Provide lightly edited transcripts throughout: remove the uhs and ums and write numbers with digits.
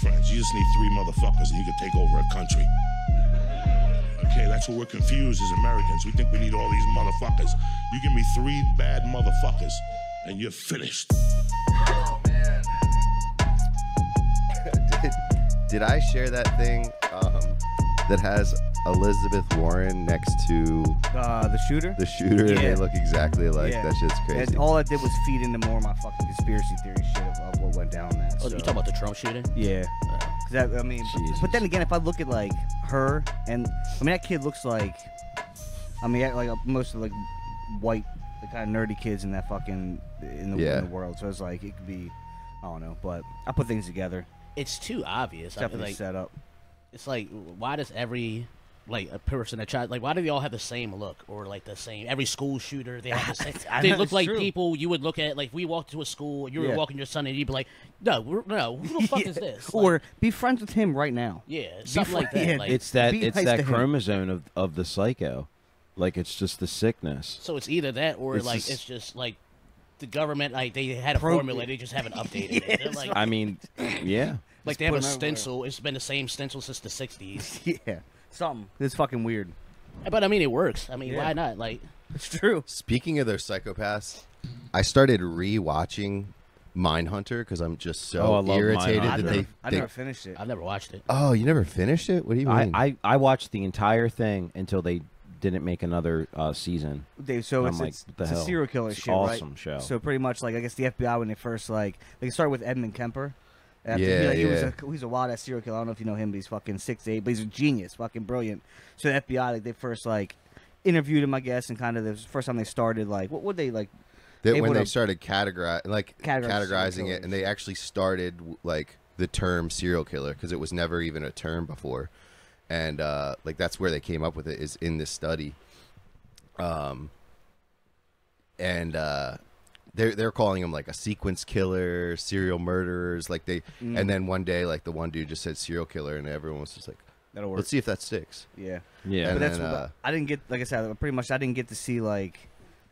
friends. You just need 3 motherfuckers and you can take over a country. Okay, that's what we're confused as Americans. We think we need all these motherfuckers. You give me 3 bad motherfuckers and you're finished. Oh, man. Did I share that thing that has Elizabeth Warren next to the shooter? the shooter? Yeah. And they look exactly alike. Yeah. That shit's crazy. And all I did was feed into more of my fucking conspiracy theory shit of what went down that. Oh, so. you talking about the Trump shooting? Yeah. 'Cause I mean, but then again, if I look at like her and I mean that kid looks like, I mean like most of like white, the kind of nerdy kids in that fucking in the world. So it's like it could be, I don't know, but I put things together. It's too obvious. It's definitely like, set up. It's like, why does every like a person that tries, like, why do they all have the same look or like the same? Every school shooter, they have the same. They look like true. people you would look at. Like, if we walked to a school, and you were walking your son, and you'd be like, no, who the fuck is this? Like, Or be friends with him right now. yeah, something like that. Yeah, Like, It's that Be nice to him. chromosome of the psycho. Like, it's just the sickness. so it's either that or It's like just- it's just like the government, like they had a formula, they just haven't updated it. They're like, I mean, yeah. like they have a put 'em everywhere. stencil. It's been the same stencil since the '60s. Yeah, something. It's fucking weird. But I mean, it works. I mean, Yeah. why not? Like, It's true. Speaking of those psychopaths, I started re-watching Mindhunter because I'm just Oh, I so love irritated Mindhunter. that I never finished it. I've never watched it. Oh, you never finished it? What do you mean? I watched the entire thing until they didn't make another season. Dave, so I'm it's, like, it's, what the it's a hell? serial killer It's shit, awesome right? show. So pretty much, like, I guess the FBI when they first like they started with Edmund Kemper. After, Yeah, he's a wild ass serial killer. I don't know if you know him, but he's fucking 6'8", but he's a genius, fucking brilliant. So the FBI, like, they first like interviewed him, I guess, and kind of the first time they started, like, what would they like? That when able they to starting categorize categorizing it, and they actually started like the term serial killer because it was never even a term before, and like that's where they came up with it is in this study. They're calling them like a sequence killer, serial murderers, like they. And then one day, like the one dude just said serial killer, and everyone was just like, That'll work. "Let's see if that sticks." Yeah, Yeah. And but that's then, what I didn't get. Like I said, pretty much I didn't get to see like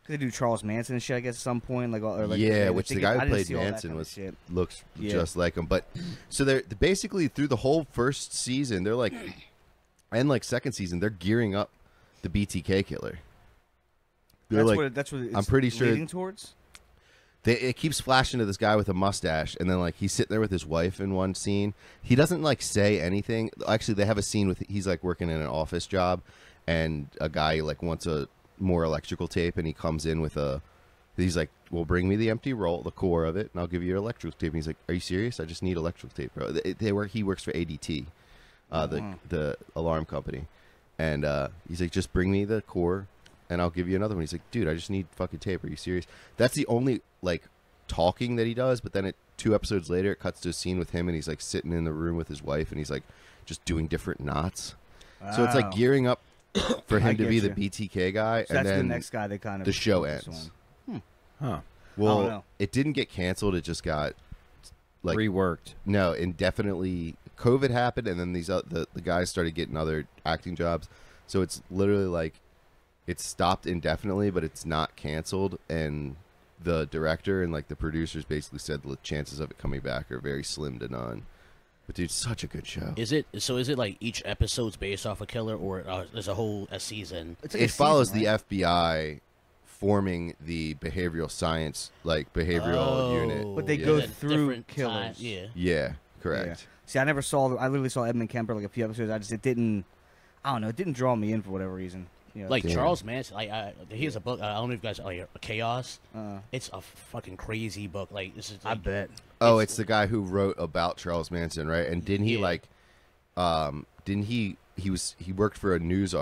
because they do Charles Manson and shit. I guess at some point, like, or, like yeah, they which the think- guy I who didn't played see all that Manson kind of was shit. looks Yeah. just like him. But so they're basically through the whole first season, they're like, and like second season, they're gearing up the BTK killer. They're That's what it's I'm pretty sure leading towards. it keeps flashing to this guy with a mustache, and then like he's sitting there with his wife in one scene. He doesn't like say anything. Actually, they have a scene with he's like working in an office job, and a guy like wants a more electrical tape, and he comes in with a. He's like, "Well, bring me the empty roll, the core of it, and I'll give you electrical tape." And he's like, "Are you serious? I just need electrical tape, bro." He works for ADT, the alarm company, and he's like, "Just bring me the core, and I'll give you another one." He's like, "Dude, I just need fucking tape. Are you serious?" That's the only like talking that he does. But then 2 episodes later, it cuts to a scene with him, and he's like sitting in the room with his wife, and he's like just doing different knots. So it's like Wow. gearing up for him to get be you. the BTK guy, So and that's then the next guy they kind of the show focus ends. on. Huh. Well, know. it didn't get canceled. It just got like Reworked. no, indefinitely. COVID happened, and then the guys started getting other acting jobs. So it's literally like it's stopped indefinitely, but it's not canceled. And the director and like the producers basically said the chances of it coming back are very slim to none. But dude, such a good show. Is it like each episode's based off a killer, or there's a season? It's like a It follows season, right? the FBI forming the behavioral science, like behavioral unit. But they Yeah. go At through different killers. times, yeah. Yeah, correct. Yeah. See, I never saw. I literally saw Edmund Kemper like a few episodes. It didn't. I don't know. It didn't draw me in for whatever reason. You know, Like Damn. Charles Manson, like he has a book. I don't know if you guys like Chaos. Uh, It's a fucking crazy book. Like this is. I Like, bet. Oh, it's the guy who wrote about Charles Manson, right? And didn't he Yeah. like didn't he worked for a news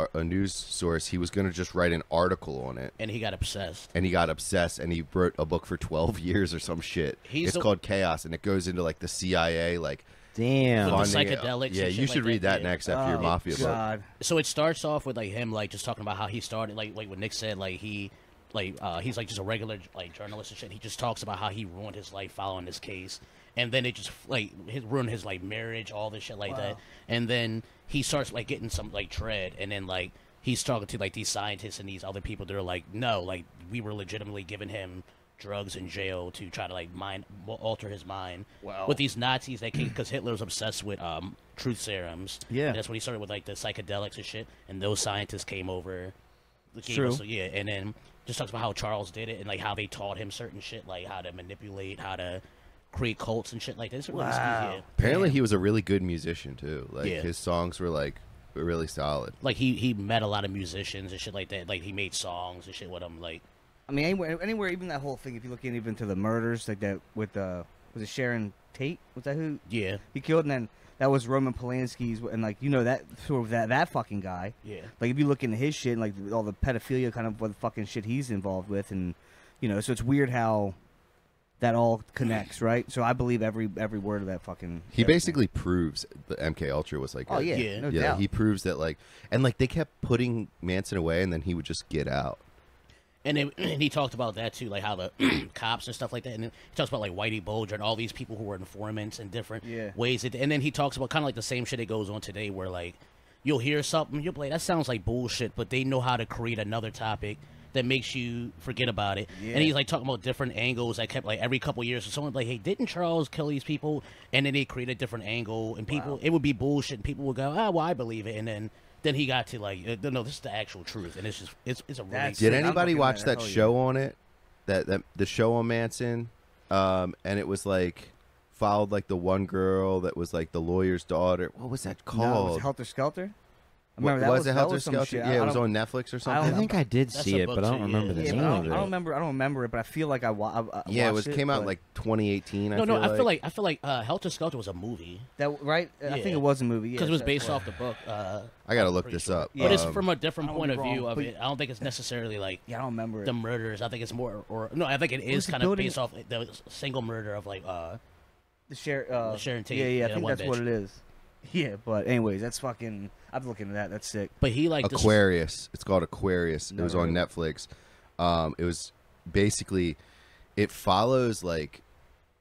source. He was going to just write an article on it. and he got obsessed. And he got obsessed, and he wrote a book for 12 years or some shit. It's called Chaos, and it goes into like the CIA, like Damn. With the funding it. psychedelics and Yeah, shit you should like read that, that yeah. next after your Oh, mafia book. God. So it starts off with like him like just talking about how he started like what Nick said like he like he's like just a regular like journalist and shit. He just talks about how he ruined his life following this case, and then it just like ruined his like marriage, all this shit like that. And then he starts like getting some like tread, and then like he's talking to like these scientists and these other people that are like, no, like we were legitimately giving him drugs in jail to try to like alter his mind. Wow. With these Nazis that came because Hitler was obsessed with truth serums. Yeah. And that's when he started with like the psychedelics and shit. And those scientists came over. True. Yeah, and then just talks about how Charles did it and like how they taught him certain shit, like how to manipulate, how to create cults and shit like this. Really Wow. Apparently, he was a really good musician too. Like Yeah. his songs were like really solid. Like he met a lot of musicians and shit like that. Like he made songs and shit with them. Like I mean, anywhere, even that whole thing. If you look in even to the murders, like that with was it Sharon Tate? Was that who yeah, he killed? And then that was Roman Polanski's, and like that sort of that fucking guy. yeah. Like if you look into his shit, and like all the pedophilia kind of what the fucking shit he's involved with, and so it's weird how that all connects, right? So I believe every word of that fucking. He basically proves the MK Ultra was like. Oh yeah, Yeah. no yeah. doubt. He proves that like, and like they kept putting Manson away, and then he would just get out. And then and he talked about that too, like how the cops and stuff like that. And then he talks about like Whitey Bulger and all these people who were informants in different ways. And then he talks about kind of like the same shit that goes on today, where like you'll hear something, you'll be like, that sounds like bullshit, but they know how to create another topic that makes you forget about it. Yeah. And he's like talking about different angles that kept like every couple of years. So someone's like, hey, didn't Charles kill these people? And then they create a different angle, and people it would be bullshit, and people would go, well, I believe it. And then he got to like, no, this is the actual truth, and it's just it's a really. That's Did sick. I'm anybody looking watch at that it. Oh, yeah. show on it? That the show on Manson, and it was like followed like the one girl that was like the lawyer's daughter. What was that No, called? was it Helter Skelter? I What- remember that was it Helter some Skelter? shit. Yeah, it was don't- on Netflix or I something. I think I did That's see a it, book but I don't too, remember yeah. the Yeah, name but of it. I don't remember it, but I feel like I Yeah, it watched came out but like 2018. No, I feel like Helter Skelter was a movie that, right? I think Yeah. it was a movie because it was that's based right. off the book. I gotta I'm look pretty this sure. up. But it's Um, from a different I don't point of wanna be view wrong, of but- it. I don't think it's necessarily like Yeah, I don't remember it. the murders. I think it's more, or no, I think it is he kind of building based off the single murder of like The Sharon Tate, Yeah, yeah, I think one that's what bitch. it is. Yeah, but anyways, that's fucking. I've looked into that. That's sick. But he like this is- Aquarius. It's called Aquarius. It was Never on heard Netflix. It was basically it follows like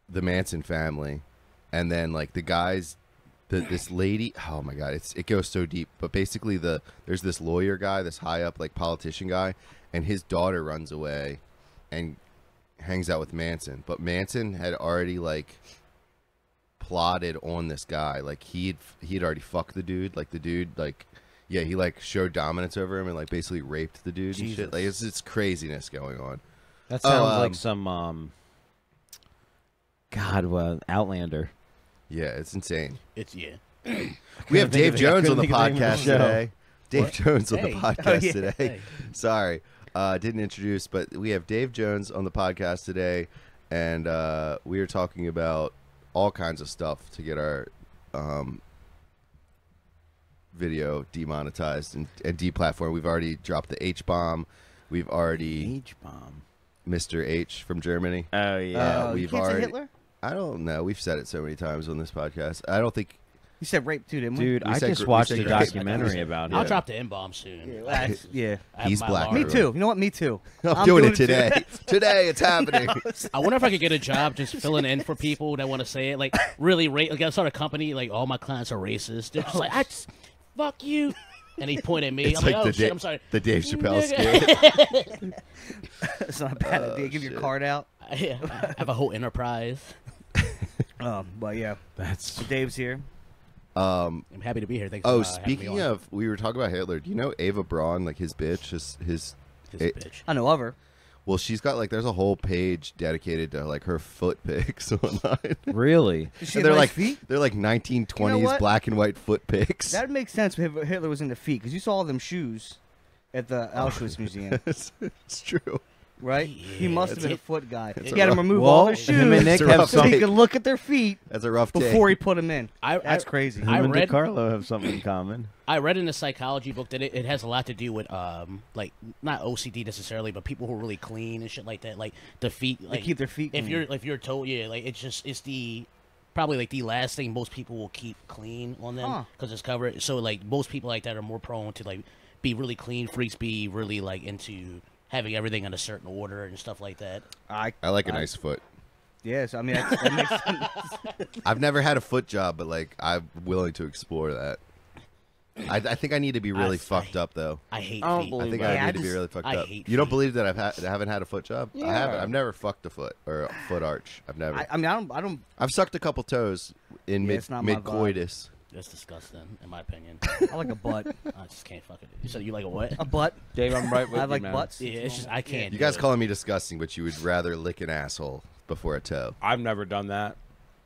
the Manson family, and then like the guys, this lady. Oh my god, it goes so deep. But basically, there's this lawyer guy, this high up like politician guy, and his daughter runs away, and hangs out with Manson. But Manson had already like plotted on this guy. Like he'd already fucked the dude. Like the dude like. Yeah, he like showed dominance over him and like basically raped the dude and shit. Like it's craziness going on. That sounds like um, some Outlander. Yeah, it's insane. it's yeah. We have Dave Jones on the think of the name of the podcast show. today. Dave Jones on the Hey. podcast Oh, yeah. today. Hey. Sorry, didn't introduce, but we have Dave Jones on the podcast today, and we are talking about all kinds of stuff to get our video demonetized and deplatformed. We've already dropped the H bomb. We've already H-bomb. Mr. H from Germany. Oh yeah. you we've can't say already. Hitler. I don't know. We've said it so many times on this podcast. I don't think. You said rape too, didn't we? Dude, We I said just gr- we watched said a great. documentary about I'll him. drop the N-bomb soon. Yeah. I have He's my black. lock. Me Right. too. You know what? Me too. I'm doing it too. today. Today it's happening. I wonder if I could get a job just filling in for people that want to say it. Like, really, like, I start a company, like, all my clients are racist. They're just like, fuck you. And he pointed at me. It's I'm like like, oh, the shit, Da- I'm sorry. the Dave Chappelle Nigga. skit. It's not a bad idea. Give your card out. I have a whole enterprise. But yeah, That's Dave's here. I'm happy to be here. Thanks Oh, for having me speaking on. of, we were talking about Hitler. Do you know Ava Braun, like his bitch, his This it- bitch. I know of her. well, she's got like there's a whole page dedicated to like her foot pics online. really. Does she And have they're nice like feet? they're like 1920s You know what? black and white foot pics. That makes sense. If Hitler was into feet because you saw all them shoes at the Auschwitz Museum, it's true. right? He must have been a foot guy. It's He a got him rough- remove Well, all their him and shoes Nick a have rough so he take. could look at their feet That's a rough before take. he put them in. That's crazy. I Him and read- DiCarlo have something in common. I read in a psychology book that it has a lot to do with like not OCD necessarily, but people who are really clean and shit like that. Like the feet, They like keep their feet If clean. you're told, yeah, like it's the probably like the last thing most people will keep clean on them Huh. because it's covered. So like most people like that are more prone to like be really clean freaks, be really like into having everything in a certain order and stuff like that. I like a nice foot. Yes, I mean that makes sense. I've never had a foot job, but like I'm willing to explore that. I think I need to be really fucked up though. I hate I don't feet. believe I think that. I need to be really fucked I up. hate You don't feet. believe that I haven't had a foot job? I haven't. Yeah. I've never fucked a foot or a foot arch. I've never. I mean, I don't. I've sucked a couple toes in Yeah, it's not my mid coitus. That's disgusting, in my opinion. I like a butt. I just can't fuck it. You said you like a what? A butt. Dave, I'm right with I you, like man. butts. Yeah, it's just I can't. You do guys it. calling me disgusting, but you would rather lick an asshole before a toe. I've never done that.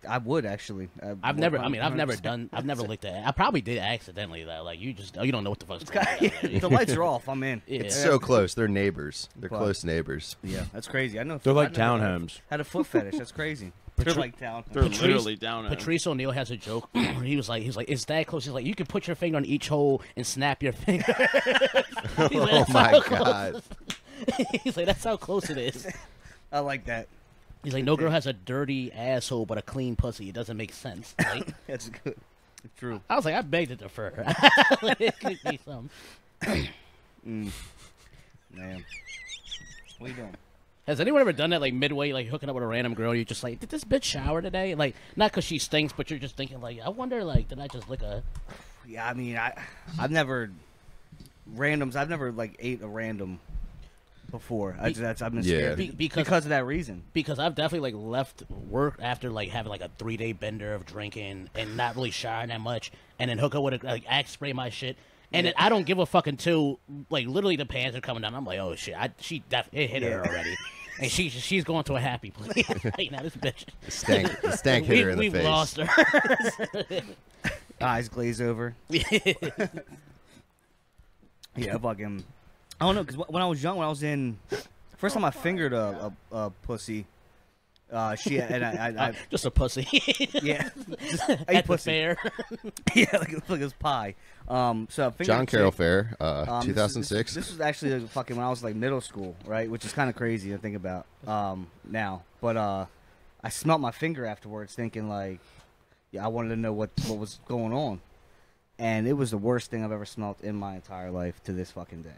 I would actually. I've never. I mean, I've never done. I've never licked that. I probably did accidentally though. Like you don't know what the fuck's going on. The lights are off. I'm in. Yeah. It's so close. They're neighbors. They're Fuck. close neighbors. Yeah, that's crazy. I know. They're like I never townhomes. Had a foot fetish. That's crazy. They're like townhomes. They're Patrice- literally down at Patrice O'Neal has a joke. He was like, it's that close. He's like, you can put your finger on each hole and snap your finger. He's like, Oh "That's my how close." god. He's like, that's how close it is. I like that. He's like, no girl has a dirty asshole but a clean pussy. It doesn't make sense. Like, That's good. True. I was like, I beg to defer. It could be some. Man. What are you doing? Has anyone ever done that, like midway, like hooking up with a random girl? You're just like, did this bitch shower today? Like, not because she stinks, but you're just thinking, like, I wonder, like, did I just lick a? Yeah, I mean, I've never randoms. I've never like ate a random before. I've been Yeah. scared Because of that reason. Because I've definitely like left work after like having like a 3-day bender of drinking and not really showering that much, and then hook up with a like axe spray my shit. And then I don't give a fuck until like literally the pants are coming down. I'm like, oh shit, it hit her already, and she's going to a happy place. Like, now this bitch, The stank hit her in the we've face. lost her. Eyes glaze over. Yeah, fucking. I don't know, because when I was young, when I was in, first time I fingered a pussy, she and I Just a pussy. yeah, just At ate the pussy. fair. Yeah, like it was pie. So I fingered John a Carroll chick. Fair, This 2006. This was actually fucking when I was like middle school, right? Which is kind of crazy to think about now. But I smelt my finger afterwards, thinking like, yeah, I wanted to know what was going on, and it was the worst thing I've ever smelt in my entire life to this fucking day.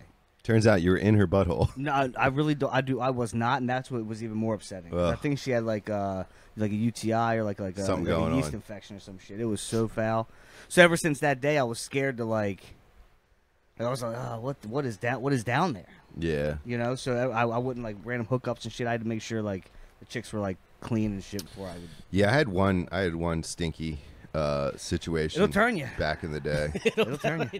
Turns out you were in her butthole. No, I really don't. I was not, and that's what was even more upsetting. I Ugh. think she had like a UTI or like Something a going yeast on. infection or some shit. It was so foul. So ever since that day, I was scared to like. I was like, oh, what is down there? Yeah. You know, so I wouldn't like random hookups and shit. I had to make sure like the chicks were like clean and shit before I would. Yeah, I had one stinky situation. It'll turn you. Back in the day, It'll turn you.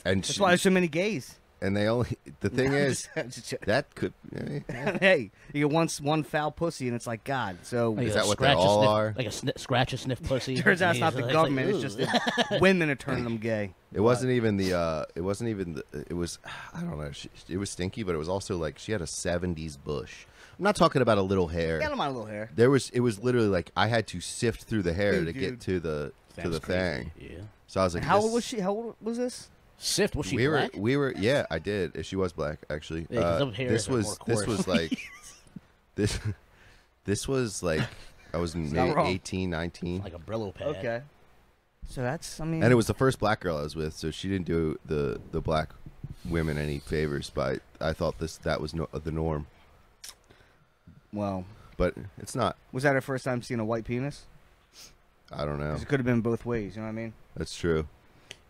and That's why there's so many gays. and they only. The thing is, Just- that could. hey, you get one foul pussy and it's like God. So Like Is a that what they scratch a all sniff- are? Like a scratch a sniff pussy. turns out it's not He's the like, government. It's "Ooh." just that women are turning them gay. It wasn't even the. It wasn't even the. It was. I don't know. It was stinky, but it was also like she had a '70s bush. I'm not talking about a little hair. Yeah, I don't mind a little hair. There was. It was literally like I had to sift through the hair Dude, to get dude. to the That's thing. crazy. Yeah. So I was like, How this- old was she? How old was this? Sift, was she we black? were yeah, I did. She was black actually. Yeah, 'cause them hairs this are was more this coarse. was like this was like I was not maybe wrong. 18, 19. Like a Brillo pad. Okay. So that's, I mean. And it was the first black girl I was with, so she didn't do the black women any favors, but I thought that was the norm. Well, But it's not. was that her first time seeing a white penis? I don't know. 'Cause it could have been both ways. You know what I mean? That's true.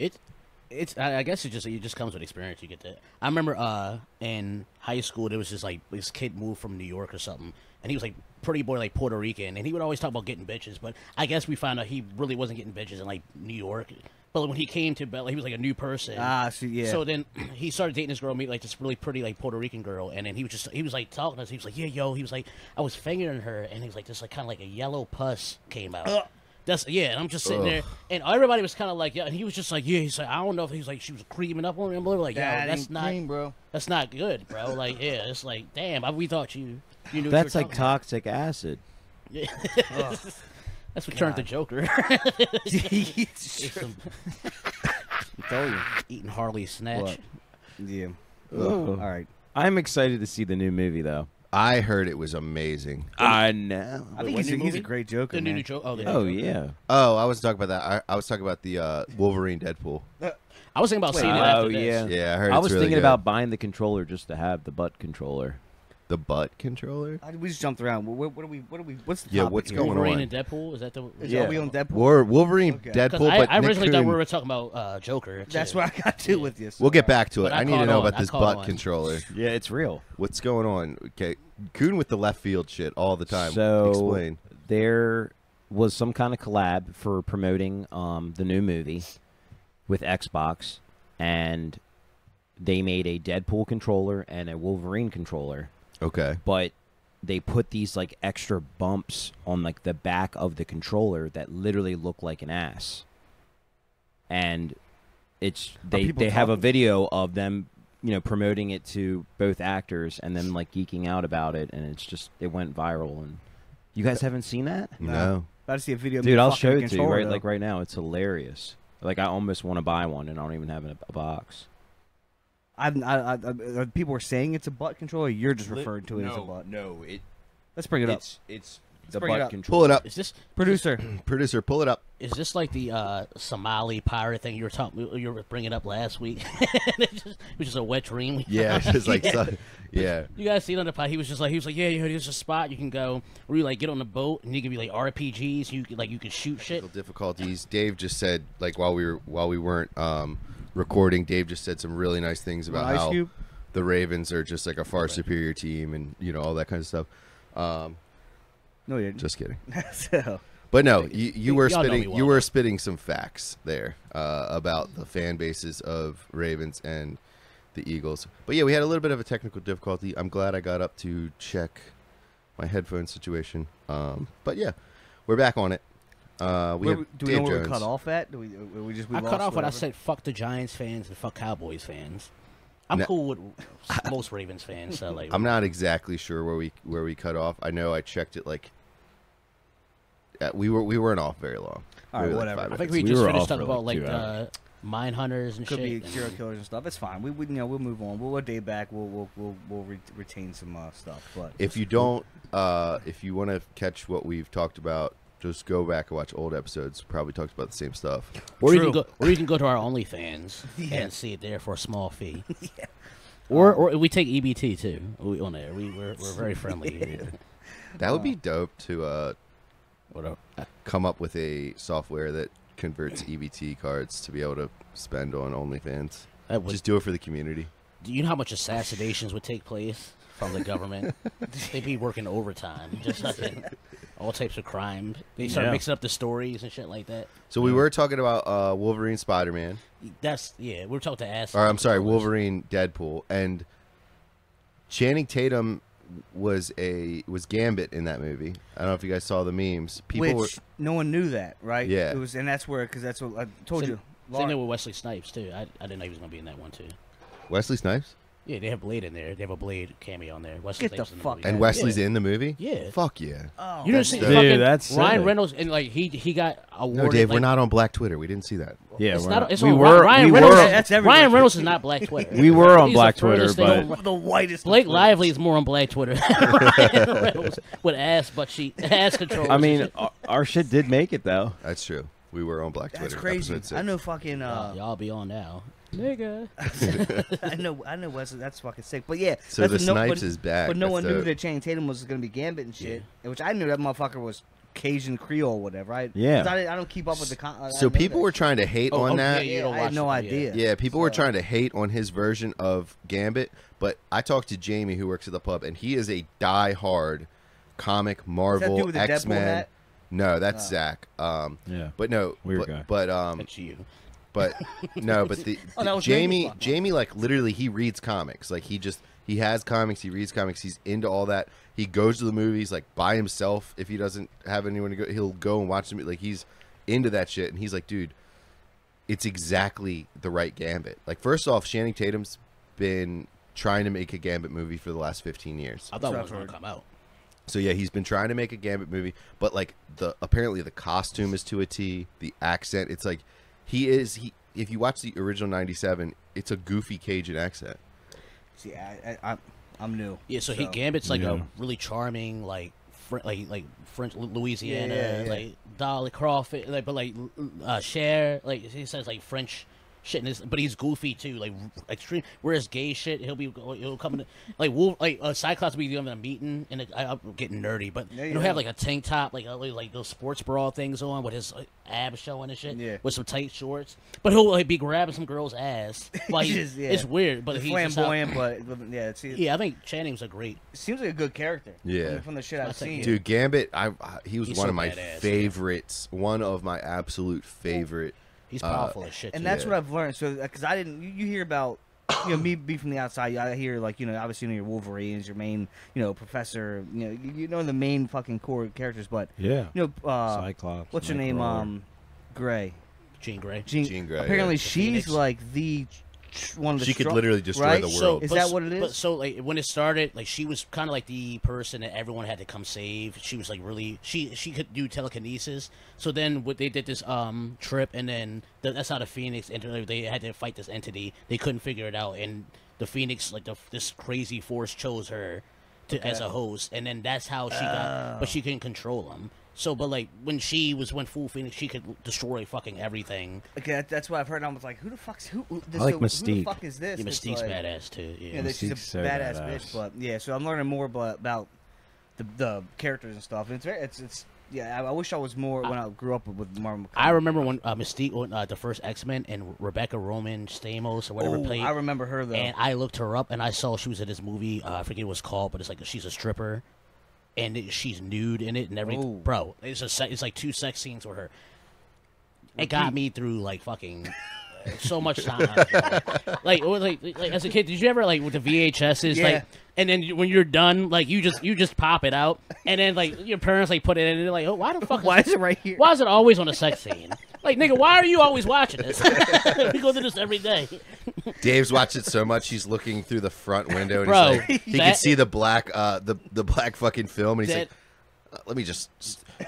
I guess it just comes with experience. You get that. I remember in high school there was just like this kid moved from New York or something, and he was like pretty boy like Puerto Rican, and he would always talk about getting bitches. But I guess we found out he really wasn't getting bitches in like New York. But when he came to Bella, he was like a new person. See, yeah. So then he started dating this girl, meet like this really pretty like Puerto Rican girl, and then he was like talking to us. He was like, yeah, yo, he was like, I was fingering her, and he was like, this like kind of like a yellow pus came out. That's and I'm just sitting there, and everybody was kind of like, yeah, and he was just like, yeah, he's like, I don't know if he's like she was creaming up on him, but like, yo, that's not, bro. that's not good, bro. Like, yeah, it's like, damn, we thought you knew. What That's you were like talking toxic acid. about. Yeah. That's what turned the Joker. It's true. I told you. Eating Harley snatch. What? Yeah. All All right. I'm excited to see the new movie, though. I heard it was amazing. I know. I think he's a great Joker, The new man. Joker. Oh yeah. Oh, I was talking about that. I was talking about the Wolverine Deadpool. I was thinking about seeing it Oh after this. yeah. Yeah, I heard I it's was really thinking good. about buying the controller just to have the butt controller. The butt controller? We just jumped around. What are we? What's the Yeah, topic what's here? going Wolverine on? and Deadpool? Is that the? Are we on Deadpool? Wolverine, Okay. Deadpool, I but originally Nick thought Kuhn- we were talking about Joker. That's too. where I got to with you. So. We'll get back to it. But I I need to caught know on. about I this caught butt on. controller. Yeah, it's real. What's going on? Okay, Kuhn with the left field shit all the time. So Explain. there was some kind of collab for promoting the new movie with Xbox, and they made a Deadpool controller and a Wolverine controller, Okay. but they put these like extra bumps on like the back of the controller that literally look like an ass. And it's they have a video of them, promoting it to both actors and then like geeking out about it, and it went viral. And you guys haven't seen that? No. About to see a video. of Dude, me I'll fucking show a it to you controller, right though. like right now. It's hilarious. Like I almost want to buy one, and I don't even have a box. People were saying it's a butt controller. You're just referring to it as a butt. No, Let's bring it up. It's the bring it butt up. controller. Pull it up. Is this Producer. Producer, pull it up. is this like the Somali pirate thing you were bringing up last week? It was just a wet dream. Yeah, it's just like, yeah. You guys see it on the pod? He was like, yeah, here's a spot you can go where you like get on the boat and you can be like RPGs. You can shoot shit. Technical difficulties. Dave just said, like, while we weren't recording, Dave just said some really nice things about Ice how Cube? the Ravens are just like a far superior team, and all that kind of stuff. No, you didn't. Just kidding. So, But no, you were Y'all know me spitting. well, You were though. spitting some facts there about the fan bases of Ravens and the Eagles. But yeah, we had a little bit of a technical difficulty. I'm glad I got up to check my headphone situation. But yeah, we're back on it. We have do we know Dave where we Jones. cut off at? We I lost cut off when I whatever? said fuck the Giants fans and fuck Cowboys fans. I'm No. cool with most Ravens fans. So like, I'm not exactly sure where we cut off. I know I checked it like we weren't off very long. All right, We were, whatever. 5 I think minutes. we We just were finished off talking for, about like, like 2 hours. mine hunters and Could shit. be serial killers and stuff. It's fine. We'll move on. We'll day back. We'll retain some stuff. But If you don't, if you want to catch what we've talked about, just go back and watch old episodes. Probably talked about the same stuff. Or you True. can go to our OnlyFans and see it there for a small fee. Yeah. Or we take EBT too on there. We're very friendly. Here. That would be dope to Whatever. come up with a software that converts EBT cards to be able to spend on OnlyFans. That would, Just do it for the community. do you know how much assassinations would take place from the government? They'd be working overtime, just fucking all types of crime. They start Yeah. mixing up the stories and shit like that. So we were talking about Wolverine, Spider-Man, We're talking to ass. or I'm sorry, Wolverine, Deadpool, and Channing Tatum was Gambit in that movie. I don't know if you guys saw the memes. People which were no one knew that, right? Yeah. It was, and that's where because that's what I told you. Same thing with Wesley Snipes too. I didn't know he was gonna be in that one too. Wesley Snipes, Yeah, they have Blade in there. They have a Blade cameo on there. Wesley Get Snipes the in fuck movie. and Yeah. Wesley's in the movie. Yeah. Fuck yeah. Oh, You didn't see Dude, fucking that's Ryan sick. Reynolds and like he got awarded. No, Dave, like, we're not on Black Twitter. We didn't see that. Yeah, It's we're not. not- It's we on were. Ryan we Reynolds. were. That's everywhere. Ryan Reynolds is not Black Twitter. We were on He's Black the furthest Twitter, thing but- on- the whitest. Blake of Lively is more on Black Twitter. Ryan Reynolds with ass control. I mean, our shit did make it though. That's true. We were on Black That's Twitter. crazy. episode 6. I know fucking. y'all be on now, nigga. I know Wesley. That's fucking sick. But yeah, So that's the what Snipes is back. But no That's one knew dope. that Channing Tatum was going to be Gambit and shit. Which I knew that motherfucker was Cajun Creole or whatever. Right? Yeah. I don't keep up with the. I So know people that were shit. trying to hate Oh, on okay, that. you Yeah, don't I had watch no it, idea. Yeah, people were So- trying to hate on his version of Gambit, but I talked to Jamie, who works at the pub, and he is a die-hard comic, Does that Marvel, do with the Deadpool X-Men. hat? No, that's Zach. Yeah. But no, Weird but, guy. but That's you. but no, but the Oh, that was Jamie's fault. Jamie, like literally, he reads comics. Like he has comics. He reads comics. He's into all that. He goes to the movies like by himself. If he doesn't have anyone to go, he'll go and watch them. Like he's into that shit. And he's like, dude, it's exactly the right Gambit. Like first off, Channing Tatum's been trying to make a Gambit movie for the last 15 years. I thought it what was I've gonna heard. come out. So yeah, he's been trying to make a Gambit movie, but like apparently the costume is to a T. The accent, it's like he. If you watch the original '97, it's a goofy Cajun accent. See, I'm new. Yeah, so he Gambit's like Yeah. a really charming, like French Louisiana, Yeah, yeah. like Dolly Crawford, like but like Cher, like he says like French shit. But he's goofy too, like extreme. Whereas gay shit, he'll come in like Cyclops will be doing a meeting, and I'm getting nerdy, but he'll have like a tank top, like those sports bra things on with his abs showing and shit, with some tight shorts. But he'll like be grabbing some girl's ass. Like it's weird, but he's flamboyant. But I think Channing's a great. Seems like a good character. Yeah, from the shit I've seen. Dude, Gambit, he was He's one so of my badass, favorites. One of my absolute favorite. He's powerful as shit. And too. that's what I've learned. So, because I didn't, you hear about, me be from the outside. I hear like, obviously your Wolverines, your main, professor. You know the main fucking core characters. But Cyclops. What's her name? Gray. Jean Grey. Jean Grey. Apparently, yeah. she's Phoenix. like the one of the. She could literally destroy right? the world. Is that what it is? But so like when it started, like she was kind of like the person that everyone had to come save. She was like really she could do telekinesis. So then they did this trip, and then that's how the Phoenix entered. They had to fight this entity. They couldn't figure it out, and the Phoenix this crazy force chose her as a host, and then that's how she got. But she couldn't control him. So, but like when she went full Phoenix, she could destroy fucking everything. Okay, that's what I've heard. I was like, who the fuck Mystique. Who the fuck is this? Yeah, Mystique's like, badass too. Yeah, she's a so badass badass. bitch. But yeah, so I'm learning more about the characters and stuff. And it's yeah. I wish I was more when I grew up with Marvel. I remember when Mystique, the first X-Men, and Rebecca Roman Stamos or whatever played. I remember her though. And I looked her up, and I saw she was in this movie. I forget what it was called, but it's like she's a stripper. And she's nude in it and everything. Ooh. Bro, it's like 2 sex scenes with her. It got me through like fucking so much time. like as a kid, did you ever like with the VHSs like, and then when you're done, like you just pop it out, and then like your parents like put it in, and they're like, oh, why the fuck? Why is it right here? Why is it always on a sex scene? Like, nigga, why are you always watching this? We go through this every day. Dave's watched it so much he's looking through the front window and Bro, he's like, he can see the black the black fucking film, and he's like, let me just.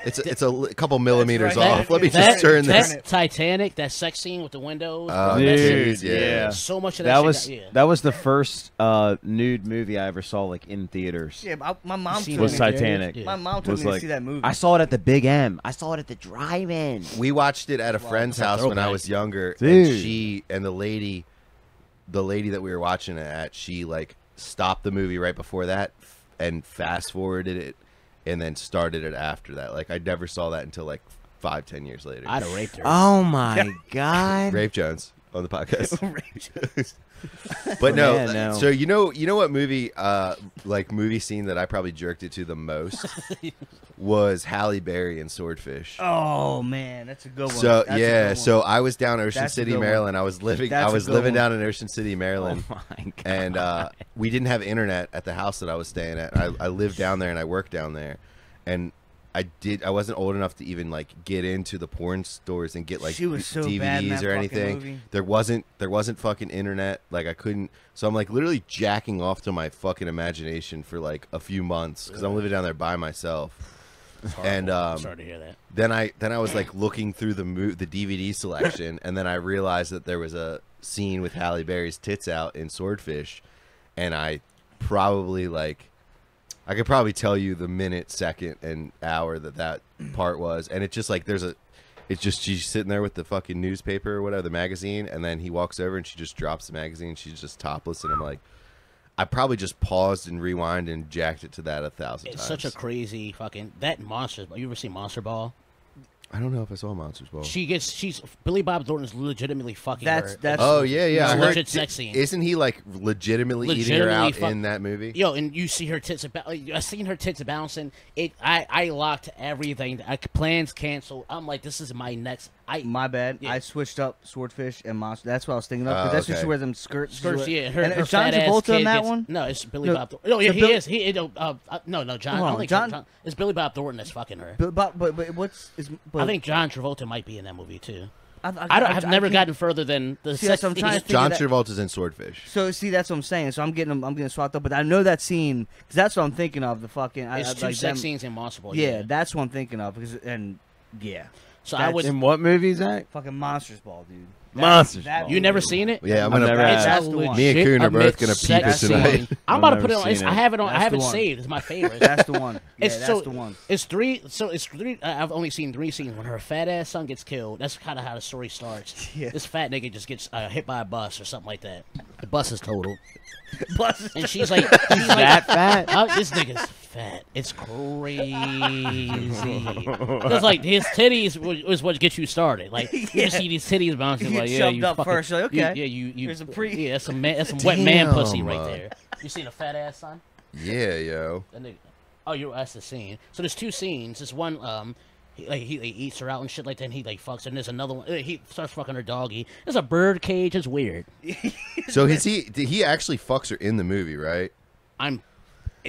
It's a couple millimeters off. Let me just turn this. Titanic, that sex scene with the windows. Oh, dude, yeah. So much of that shit that was the first nude movie I ever saw like in theaters. Yeah, my mom was Titanic. Yeah. My mom took me to see that movie. I saw it at the Big M. I saw it at the drive-in. We watched it at a friend's house when I was younger, dude. and she and the lady that we were watching it at, she like stopped the movie right before that and fast forwarded it. And then started it after that. Like I never saw that until like 5-10 years later. I'd have raped her. Oh my god! Rape Jones on the podcast. But no, Yeah, no. So you know what movie movie scene that I probably jerked it to the most was Halle Berry in Swordfish. Oh man, that's a good one. So That's a yeah, good one. so I was down Ocean That's a City, good one. Maryland. I was living That's a good living one. down in Ocean City, Maryland. Oh my god! And we didn't have internet at the house that I was staying at. I lived down there and I worked down there, and I wasn't old enough to even like get into the porn stores and get like She was so bad in DVDs that or fucking anything. movie. There wasn't fucking internet. Like I couldn't. So I'm like literally jacking off to my fucking imagination for like a few months because I'm living down there by myself. And I'm sorry to hear that. then I was like looking through the DVD selection, and then I realized that there was a scene with Halle Berry's tits out in Swordfish, and I probably I could probably tell you the minute, second, and hour that part was, and it's just like it's just she's sitting there with the fucking newspaper or whatever, the magazine, and then he walks over and she just drops the magazine, she's just topless, and I'm like, I probably just paused and rewind and jacked it to that 1,000 times. It's such a crazy fucking Monsters. You ever seen Monster Ball? I don't know if I saw Monsters Ball. She's Billy Bob Thornton's legitimately fucking her. Oh yeah, It's I a heard. legit sex scene. Isn't he like legitimately eating her out in that movie? Yo, and you see her tits. I seen her tits bouncing. I locked everything. Plans canceled. I'm like, this is my next. My bad. Yeah. I switched up Swordfish and Monster. That's what I was thinking of. Because that's when she wears them skirts. Yeah, her, and her John fat ass Travolta kid in that gets- one? No, it's Billy No, Bob Thornton. Oh yeah, so he Bill- is. No, John. I don't think John- it's Billy Bob Thornton that's fucking her. But what's is? But I think John Travolta might be in that movie too. I've never gotten further than the See, sex that's what I'm scene. trying to think John of that. Travolta's in Swordfish. So see, that's what I'm saying. So I'm getting swapped up. But I know that scene because that's what I'm thinking of. The fucking It's two like sex them- scenes in Monster Ball. Yeah, that's what I'm thinking of. Because yeah, So that's- I would. In what movie is that? fucking Monsters Ball, dude. Monsters. You never seen it? Yeah, I'm I've gonna. never had- That's the one. Me and Coon are both gonna peep it tonight. I'm about to I've put it never on. seen I it. have it on. I That's have the it one. saved. It's my favorite. That's the one. Yeah, It's that's the one. It's three. So it's three. I've only seen 3 scenes. When her fat ass son gets killed, that's kind of how the story starts. Yeah. This fat nigga just gets hit by a bus or something like that. The bus is totaled, Plus, and she's like, That fat? This nigga's fat. It's crazy. It's like his titties was what gets you started. Like you Yeah. just see these titties bouncing. You Like get yeah, shoved you up fucking, first, you're like, okay. you. There's a pre- Yeah, that's some wet man pussy Damn. right there. You seen a fat ass son? Yeah, yo. That nigga. Oh, that's the scene. So there's 2 scenes. This one, he eats her out and shit like that. And he like fucks her. And there's another one. He starts fucking her doggy. There's a bird cage. It's weird. So did he actually fucks her in the movie, right?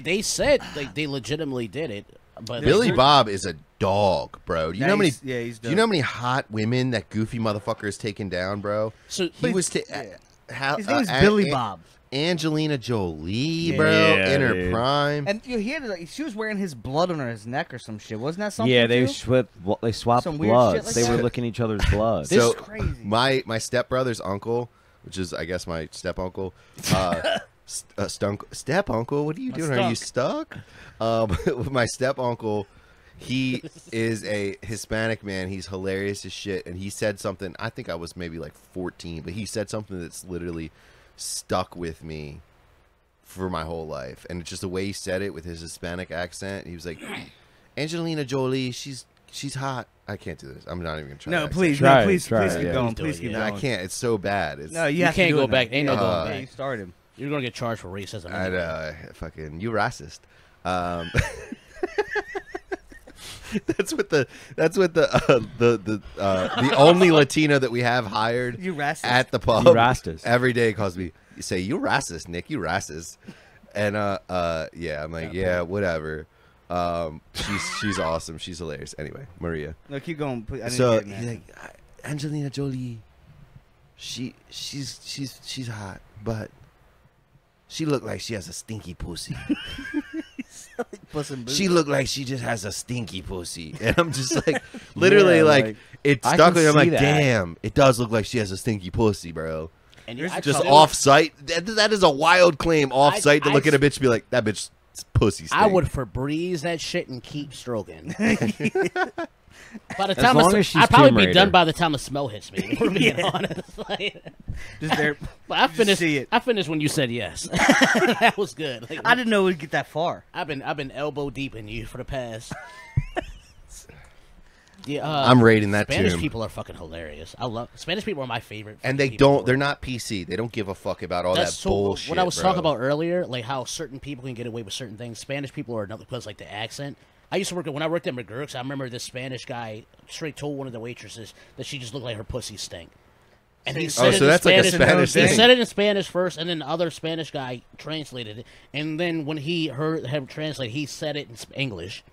They said they legitimately did it, but Billy Bob is a dog, bro. Do you know how many? He's- yeah, he's Do you know how many hot women that goofy motherfucker has taken down, bro? So He was. His name's uh, Billy An- Bob. Angelina Jolie, bro, Yeah, in her dude. prime. And you hear like she was wearing his blood on his neck or some shit. Wasn't that something? Yeah, they too? swapped Some weird bloods. shit like They were that? licking each other's blood. This So is crazy. my stepbrother's uncle, which is I guess my step uncle, step uncle. What are you doing? Are you stuck? My step uncle, he is a Hispanic man. He's hilarious as shit, and he said something. I think I was maybe like 14, but he said something that's literally stuck with me for my whole life, and it's just the way he said it with his Hispanic accent. He was like, "Angelina Jolie, she's hot." I can't do this. I'm not even gonna try. No, that please, Try no, it, please, try please it, keep yeah. going. Please do Please it, keep yeah. accent. going. I can't. It's so bad. It's No, you You have can't to do go it now. back. Ain't no going Yeah, back. you started. You're gonna get charged for racism. I'd, anyway. fucking you racist. That's what the only Latino that we have hired You racist. at the pub You rastas. every day calls me. You say you racist, Nick. You racist. And yeah, I'm like yeah, whatever. She's awesome. She's hilarious. Anyway, Maria. No, keep going. Please. I didn't So get in he's there. like Angelina Jolie. She's hot, but she look like she has a stinky pussy. Puss in Boots. She looked like she just has a stinky pussy, and I'm just like, literally, Yeah, like, like, it I stuck can with me. I'm like, see that. damn, it does look like she has a stinky pussy, bro. And There's I Just probably- off site. That is a wild claim. Off site to look at a bitch and be like, that bitch pussy. Stink. I would Febreze that shit and keep stroking. By the As time long as she's I'd probably Tomb be Raider. done by the time the smell hits me. If we're being honest. Like, Just there. but I finished. see it. I finished when you said yes. That was good. Like, I didn't know we'd get that far. I've been elbow deep in you for the past. Yeah, I'm rating that Spanish tomb. people are fucking hilarious. I love Spanish people are my favorite. And they people. don't. They're not PC. They don't give a fuck about all That's that so, bullshit. what I was bro. talking about earlier, like how certain people can get away with certain things. Spanish people are another because like the accent. I used to work when I worked at McGurk's. I remember this Spanish guy straight told one of the waitresses that she just looked like her pussy stank. And he said Oh, it so in that's like a Spanish. Spanish He thing. said it in Spanish first, and then the other Spanish guy translated it. And then when he heard him translate, he said it in English,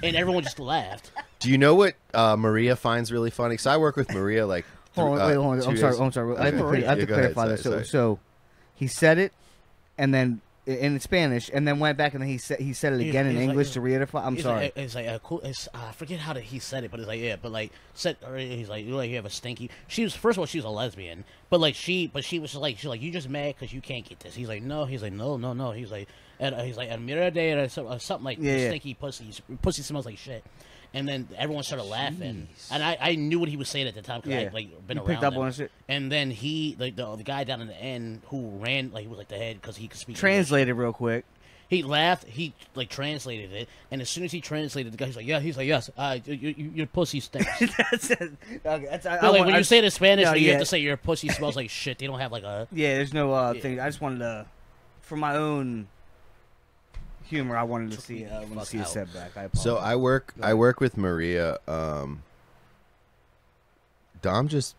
and everyone just laughed. Do you know what Maria finds really funny? Because I work with Maria like. Hold on, wait, hold on. 2 I'm sorry. days. I'm sorry. I have to, Okay. I have Yeah, to go ahead. clarify this. Sorry. So he said it, and then in Spanish, and then went back, and then he said it again in He's like- English to reiterate. I'm He's sorry. Like, it's like cool. I forget how he said it, but it's like yeah, but like said or he's like you have a stinky. She was first of all she was a lesbian, but she was just like she's like you just mad because you can't get this. He's like no. He's like no. He's like mira de something like Yeah, yeah. stinky pussy. Pussy smells like shit. And then everyone started laughing, and I knew what he was saying at the time because I Yeah. like been You around picked up him. on it, shit? And then he the guy down in the end who ran like he was like the head because he could speak English. Translated real quick. He laughed. He like translated it, and as soon as he translated, the guy he's like, "Yeah." He's like, "Yes, your pussy stinks." That's it. Okay, that's, But, like when you say it in Spanish, No, you yeah. have to say your pussy smells like shit. They don't have like a. Yeah, there's no thing. I just wanted to, for my own humor, I wanted to see Fuck see a out. setback. I apologize. So I work with Maria. Dom just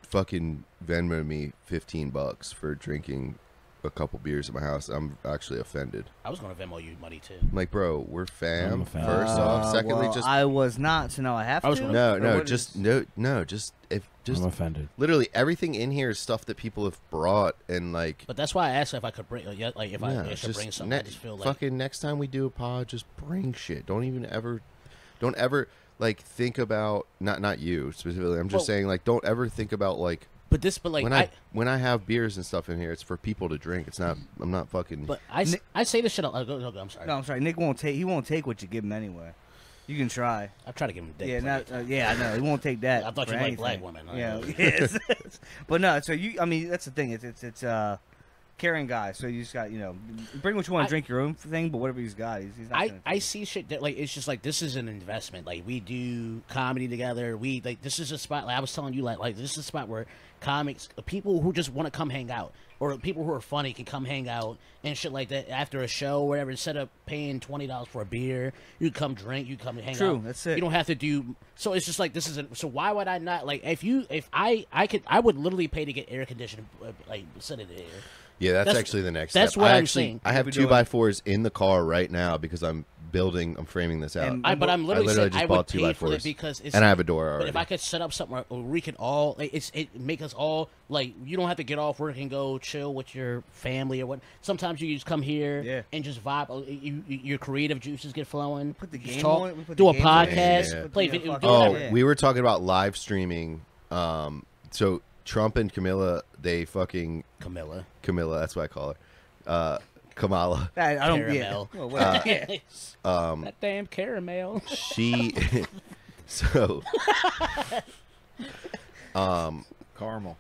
fucking Venmoed me $15 for drinking a couple beers at my house. I'm actually offended. I was gonna Venmo you money too. I'm like, bro, we're fam. I'm a fan. First off, secondly, well, just I was not, so now I have I was to. gonna- no, Or no, what just is- no, just if just I'm offended. literally everything in here is stuff that people have brought and like. But that's why I asked if I could bring, like if Yeah, I should bring something. I just feel like fucking next time we do a pod, just bring shit. Don't ever like think about not you specifically. I'm just saying like don't ever think about like. But when I have beers and stuff in here, it's for people to drink. It's not. I'm not fucking. But I say this shit. Go, I'm sorry. No, I'm sorry. Nick won't take. He won't take what you give him anyway. You can try. I've tried to give him dick. Yeah, I know. He won't take that. I thought you liked black women. Yeah, yes. But no. So I mean, that's the thing. It's caring guy. So you just got bring what you want to drink, your own thing. But whatever he's got, he's not. I see shit that like it's just like this is an investment. Like we do comedy together. We like this is a spot. Like I was telling you, like this is a spot where comics, people who just want to come hang out, or people who are funny can come hang out and shit like that after a show or whatever. Instead of paying $20 for a beer, you come drink, you come hang out. True, that's it. You don't have to do. So it's just like this is. So why would I not like if I would literally pay to get air conditioning like sit in there. Yeah, that's actually the next that's step. what I'm saying. I have 2x4s in the car right now because I'm framing this out. But I'm literally saying just I bought would pay 2x4s for it because it's, and I have a door already. But if I could set up something where we could all, it make us all like you don't have to get off work and go chill with your family or what. Sometimes you just come here and just vibe. Your creative juices get flowing. Put the game talk, on. Do a podcast. Play video. We were talking about live streaming. So Trump and Camilla, they fucking Camilla. That's what I call her. Kamala. I don't. Caramel. That damn caramel. She. So. Caramel.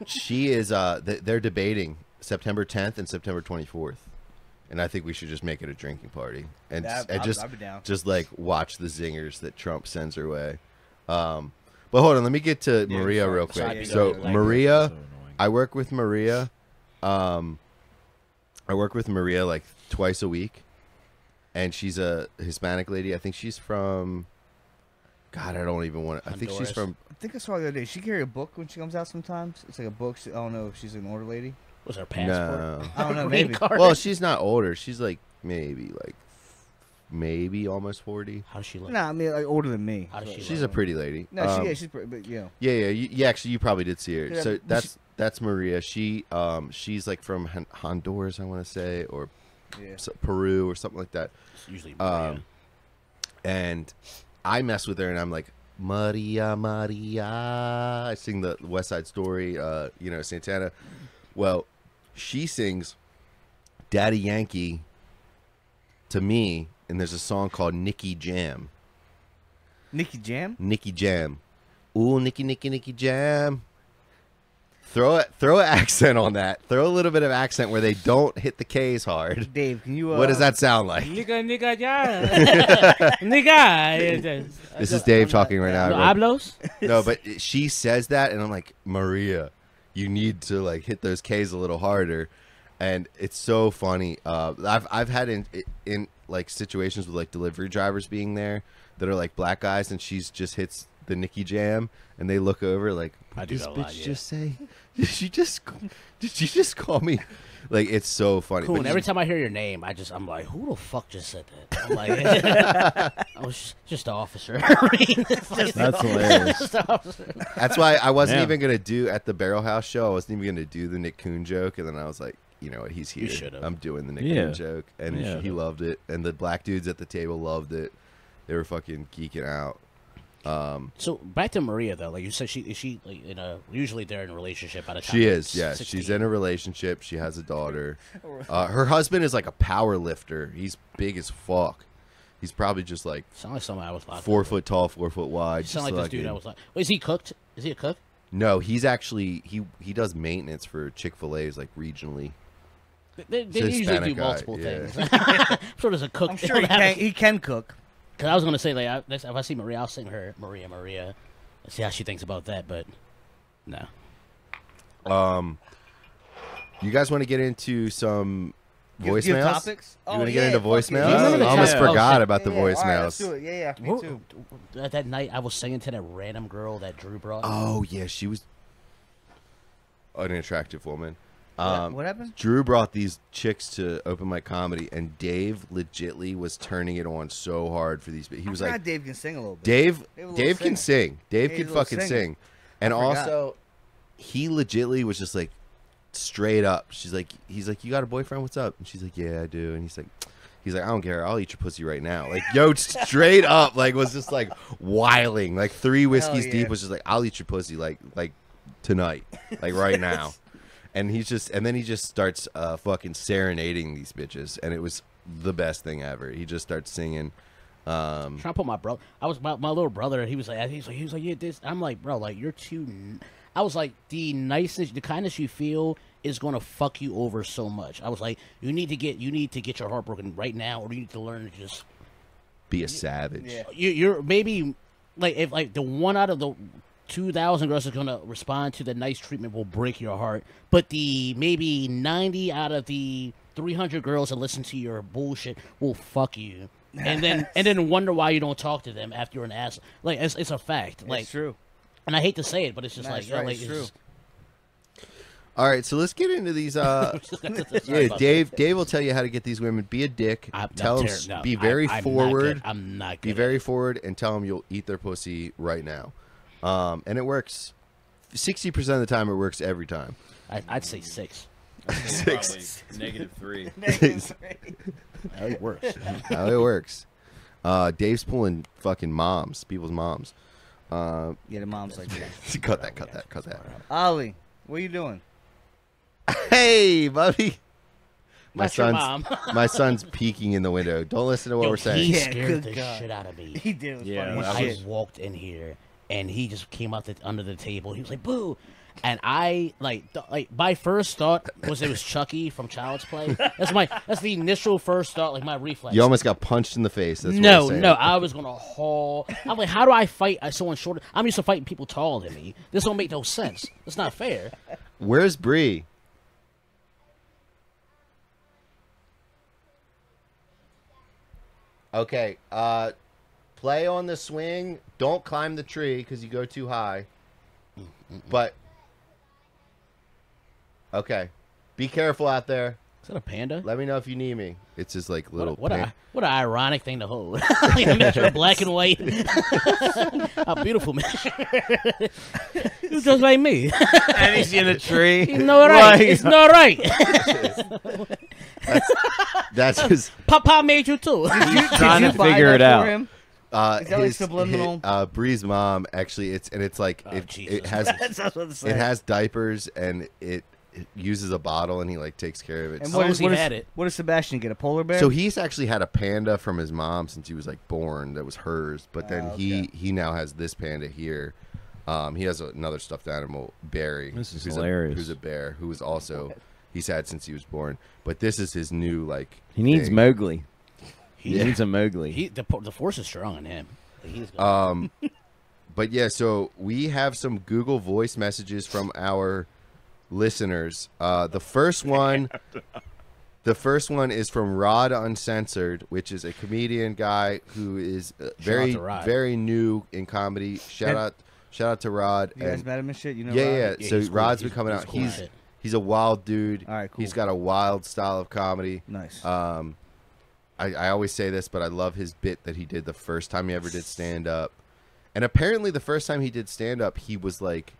She is. They're debating September 10th and September 24th, and I think we should just make it a drinking party and just like watch the zingers that Trump sends her way. But hold on, let me get to Maria real quick. So Maria, I work with Maria. I work with Maria like twice a week, and she's a Hispanic lady. I think she's from. God, I don't even want to. I think she's from. I think I saw her the other day. She carry a book when she comes out sometimes. It's like a book. I don't know if she's an older lady. Was her passport? No. I don't know. Maybe. Well, she's not older. She's like maybe almost 40. How does she look? No, I mean like older than me. How does she She's look? a pretty lady. No, she's pretty, but Yeah. Actually, you probably did see her. Yeah, So that's Maria. She's like from Honduras, I want to say, or Peru or something like that. It's usually Maria. And I mess with her, and I'm like, Maria, Maria. I sing the West Side Story, Santana. Well, she sings Daddy Yankee to me, and there's a song called Nicky Jam. Nicky Jam? Nicky Jam. Ooh, Nicky Jam. Throw an accent on that. Throw a little bit of accent where they don't hit the K's hard. Dave, can you... what does that sound like? Nigga, yeah. Nigga. This is Dave talking right now. Hablos? No, but she says that, and I'm like, Maria, you need to like hit those K's a little harder. And it's so funny. I've had in like situations with like delivery drivers being there that are like black guys, and she's just hits the Nicky Jam, and they look over like, what did this bitch just say? Did she just call me? Like, it's so funny. Cool. And every time I hear your name, I'm like, who the fuck just said that? I'm like, I was just the officer. That's hilarious. That's why I wasn't even gonna do at the Barrel House show. I wasn't even gonna do the Nick Coon joke, and then I was like, you know what, he's here. I'm doing the Nick Coon joke, and he loved it, and the black dudes at the table loved it. They were fucking geeking out. So back to Maria though, like you said, is she like usually they're in a relationship by the time she is, 16. she's in a relationship. She has a daughter. Her husband is like a power lifter. He's big as fuck. He's probably just like sound like someone I was 4 foot tall, 4 foot wide. Sound like this dude I was like, is he cooked? Is he a cook? No, he's actually he does maintenance for Chick-fil-A's like regionally. They usually do multiple things. I'm sure there's a cook. I'm sure he can cook. Because I was going to say, like, if I see Maria, I'll sing her Maria. See how she thinks about that, but no. You guys want to get into some voicemails? Give topics? You want to get into voicemails? Yeah. I almost forgot about the All right, voicemails. let's do it. Yeah, me too. That night, I was singing to that random girl that Drew brought. Oh, yeah, she was an attractive woman. What happened? Drew brought these chicks to open mic comedy, and Dave legitly was turning it on so hard for these. He was like, Dave can sing a little bit. Dave can sing. Dave can fucking sing. And forgot. also, he legitly was just like straight up. He's like, you got a boyfriend? What's up? And she's like, yeah, I do. And he's He's like, I don't care. I'll eat your pussy right now. Like, yo, straight up, like, was just like wiling. Like 3 whiskeys deep was just like, I'll eat your pussy like tonight, like right now. And then he just starts fucking serenading these bitches, and it was the best thing ever. He just starts singing. Trying to put my brother. I was my little brother. He was like, yeah, this. I'm like, bro, like you're too. I was like, the nicest, the kindness you feel is gonna fuck you over so much. I was like, you need to get your heart broken right now, or you need to learn to just be a savage. Yeah. You're maybe like if like the one out of the 2,000 girls that's gonna respond to the nice treatment will break your heart, but the maybe 90 out of the 300 girls that listen to your bullshit will fuck you. And then wonder why you don't talk to them after you're an ass. Like it's a fact. Like it's true. And I hate to say it, but it's just like, right, like it's true. All right, so let's get into these. Yeah, Dave will tell you how to get these women. Be a dick. Tell them be very forward. I'm not good. Be very forward and tell them you'll eat their pussy right now. And it works. 60% of the time, it works every time. I'd say 6. Six. -3. How it works. How it works. Dave's pulling fucking people's moms. Yeah, the mom's like that. Cut that. Ollie, what are you doing? Hey, buddy. That's your mom. My son's peeking in the window. Don't listen to what we're saying. He Yeah, scared good the God. shit out of me. He did. It was Yeah, funny. When that I was- walked in here, and he just came out under the table. He was like, "Boo!" And I like my first thought was it was Chucky from Child's Play. That's the initial first thought, like my reflex. You almost got punched in the face. That's what No, I'm saying. no, I was gonna haul. I'm like, how do I fight someone shorter? I'm used to fighting people taller than me. This don't make no sense. It's not fair. Where's Bree? Okay, play on the swing. Don't climb the tree because you go too high. But okay, be careful out there. Is that a panda? Let me know if you need me. It's just like little. What an ironic thing to hold. Like a mixture of black and white. How beautiful, man. He's just like me. And he's in a tree. It's not right. It's not right. That's his. Papa made you too. He's trying to buy figure that it for out. him? Is that like subliminal? Bree's mom actually. It's like it Jesus. has That's what I was gonna say. it has diapers and it uses a bottle and he like takes care of it. And How long has he what had it? What does Sebastian get? A polar bear? So he's actually had a panda from his mom since he was like born. That was hers, but then okay. he now has this panda here. He has another stuffed animal, Barry. This is who's hilarious. who's a bear who is also he's had since he was born. But this is his new like. He needs thing. Mowgli. He Yeah. needs a Mowgli. The force is strong on him. Like, he's gonna- But yeah, so we have some Google Voice messages from our listeners. The first one is from Rod Uncensored, which is a comedian guy who is very to Rod. very new in comedy. Shout out to Rod. you guys And met him and shit? You know? yeah, Rod? yeah. Yeah, So he's cool. Rod's been He's- coming he's out. cool as shit. He's a wild dude. All right, cool. He's got a wild style of comedy. Nice. I always say this, but I love his bit that he did the first time he ever did stand up. And apparently the first time he did stand up, he was like,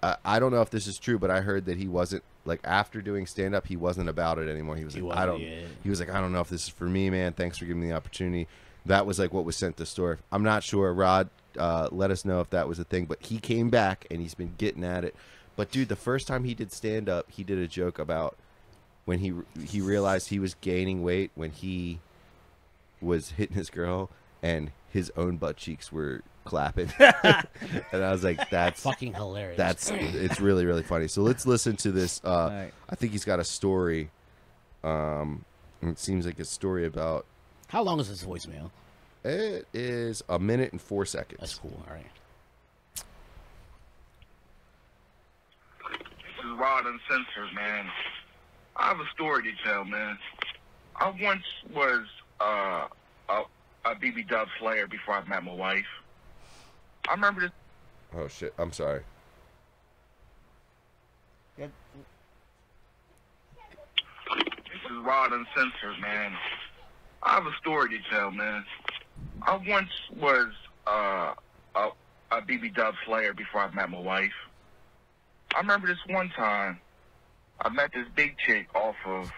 I don't know if this is true, but I heard that he wasn't like after doing stand up, he wasn't about it anymore. He was like, he was like, I don't know if this is for me, man. Thanks for giving me the opportunity. That was like what was sent to store. I'm not sure. Rod, let us know if that was a thing, but he came back and he's been getting at it. But dude, the first time he did stand up, he did a joke about when he realized he was gaining weight when he was hitting his girl and his own butt cheeks were clapping. And I was like, that's fucking hilarious. it's really, really funny. So let's listen to this. right. I think he's got a story. And it seems like a story about, How long is this voicemail? it is 1 minute and 4 seconds. That's cool. All right. This is Rod Uncensored, man. I have a story to tell, man. I once was a BB Dub slayer before I met my wife. I remember this. Oh shit, I'm sorry. This is Rod Uncensored, man. I have a story to tell, man. I once was a BB Dub slayer before I met my wife. I remember this one time, I met this big chick off of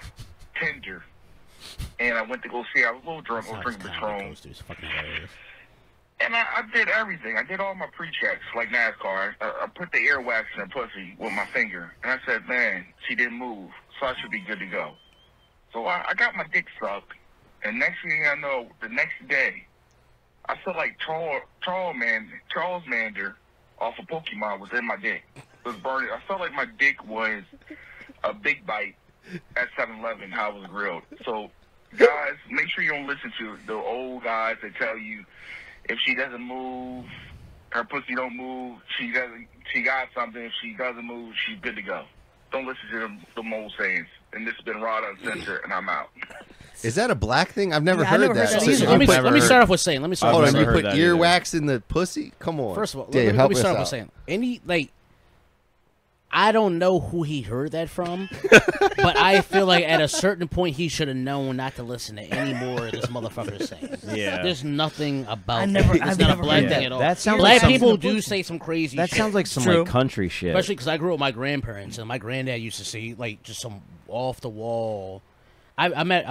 Tinder. and I went to go see. I was a little drunk. I was drinking Patron. And I did everything. I did all my pre-checks, like NASCAR. I put the earwax in her pussy with my finger. And I said, man, she didn't move, so I should be good to go. So I got my dick sucked. And next thing I know, the next day, I felt like Charles Mander off of Pokemon was in my dick. It was burning. I felt like my dick was a big bite at 7-Eleven, how it was grilled. So, guys, make sure you don't listen to the old guys that tell you, if she doesn't move, her pussy don't move, she got something. If she doesn't move, she's good to go. Don't listen to the old sayings. And this has been Rod Uncensored, and I'm out. Is that a black thing? I've never heard that. Let me start off with saying. Hold on, you put earwax in the pussy? Come on. First of all, let me start off with saying. I don't know who he heard that from, but I feel like at a certain point he should have known not to listen to any more of this motherfucker saying. Yeah. There's nothing about It's not a black thing at all. That sounds black like people do say some crazy That shit. sounds like some like country shit. Especially because I grew up with my grandparents, and my granddad used to say like just some off the wall. I met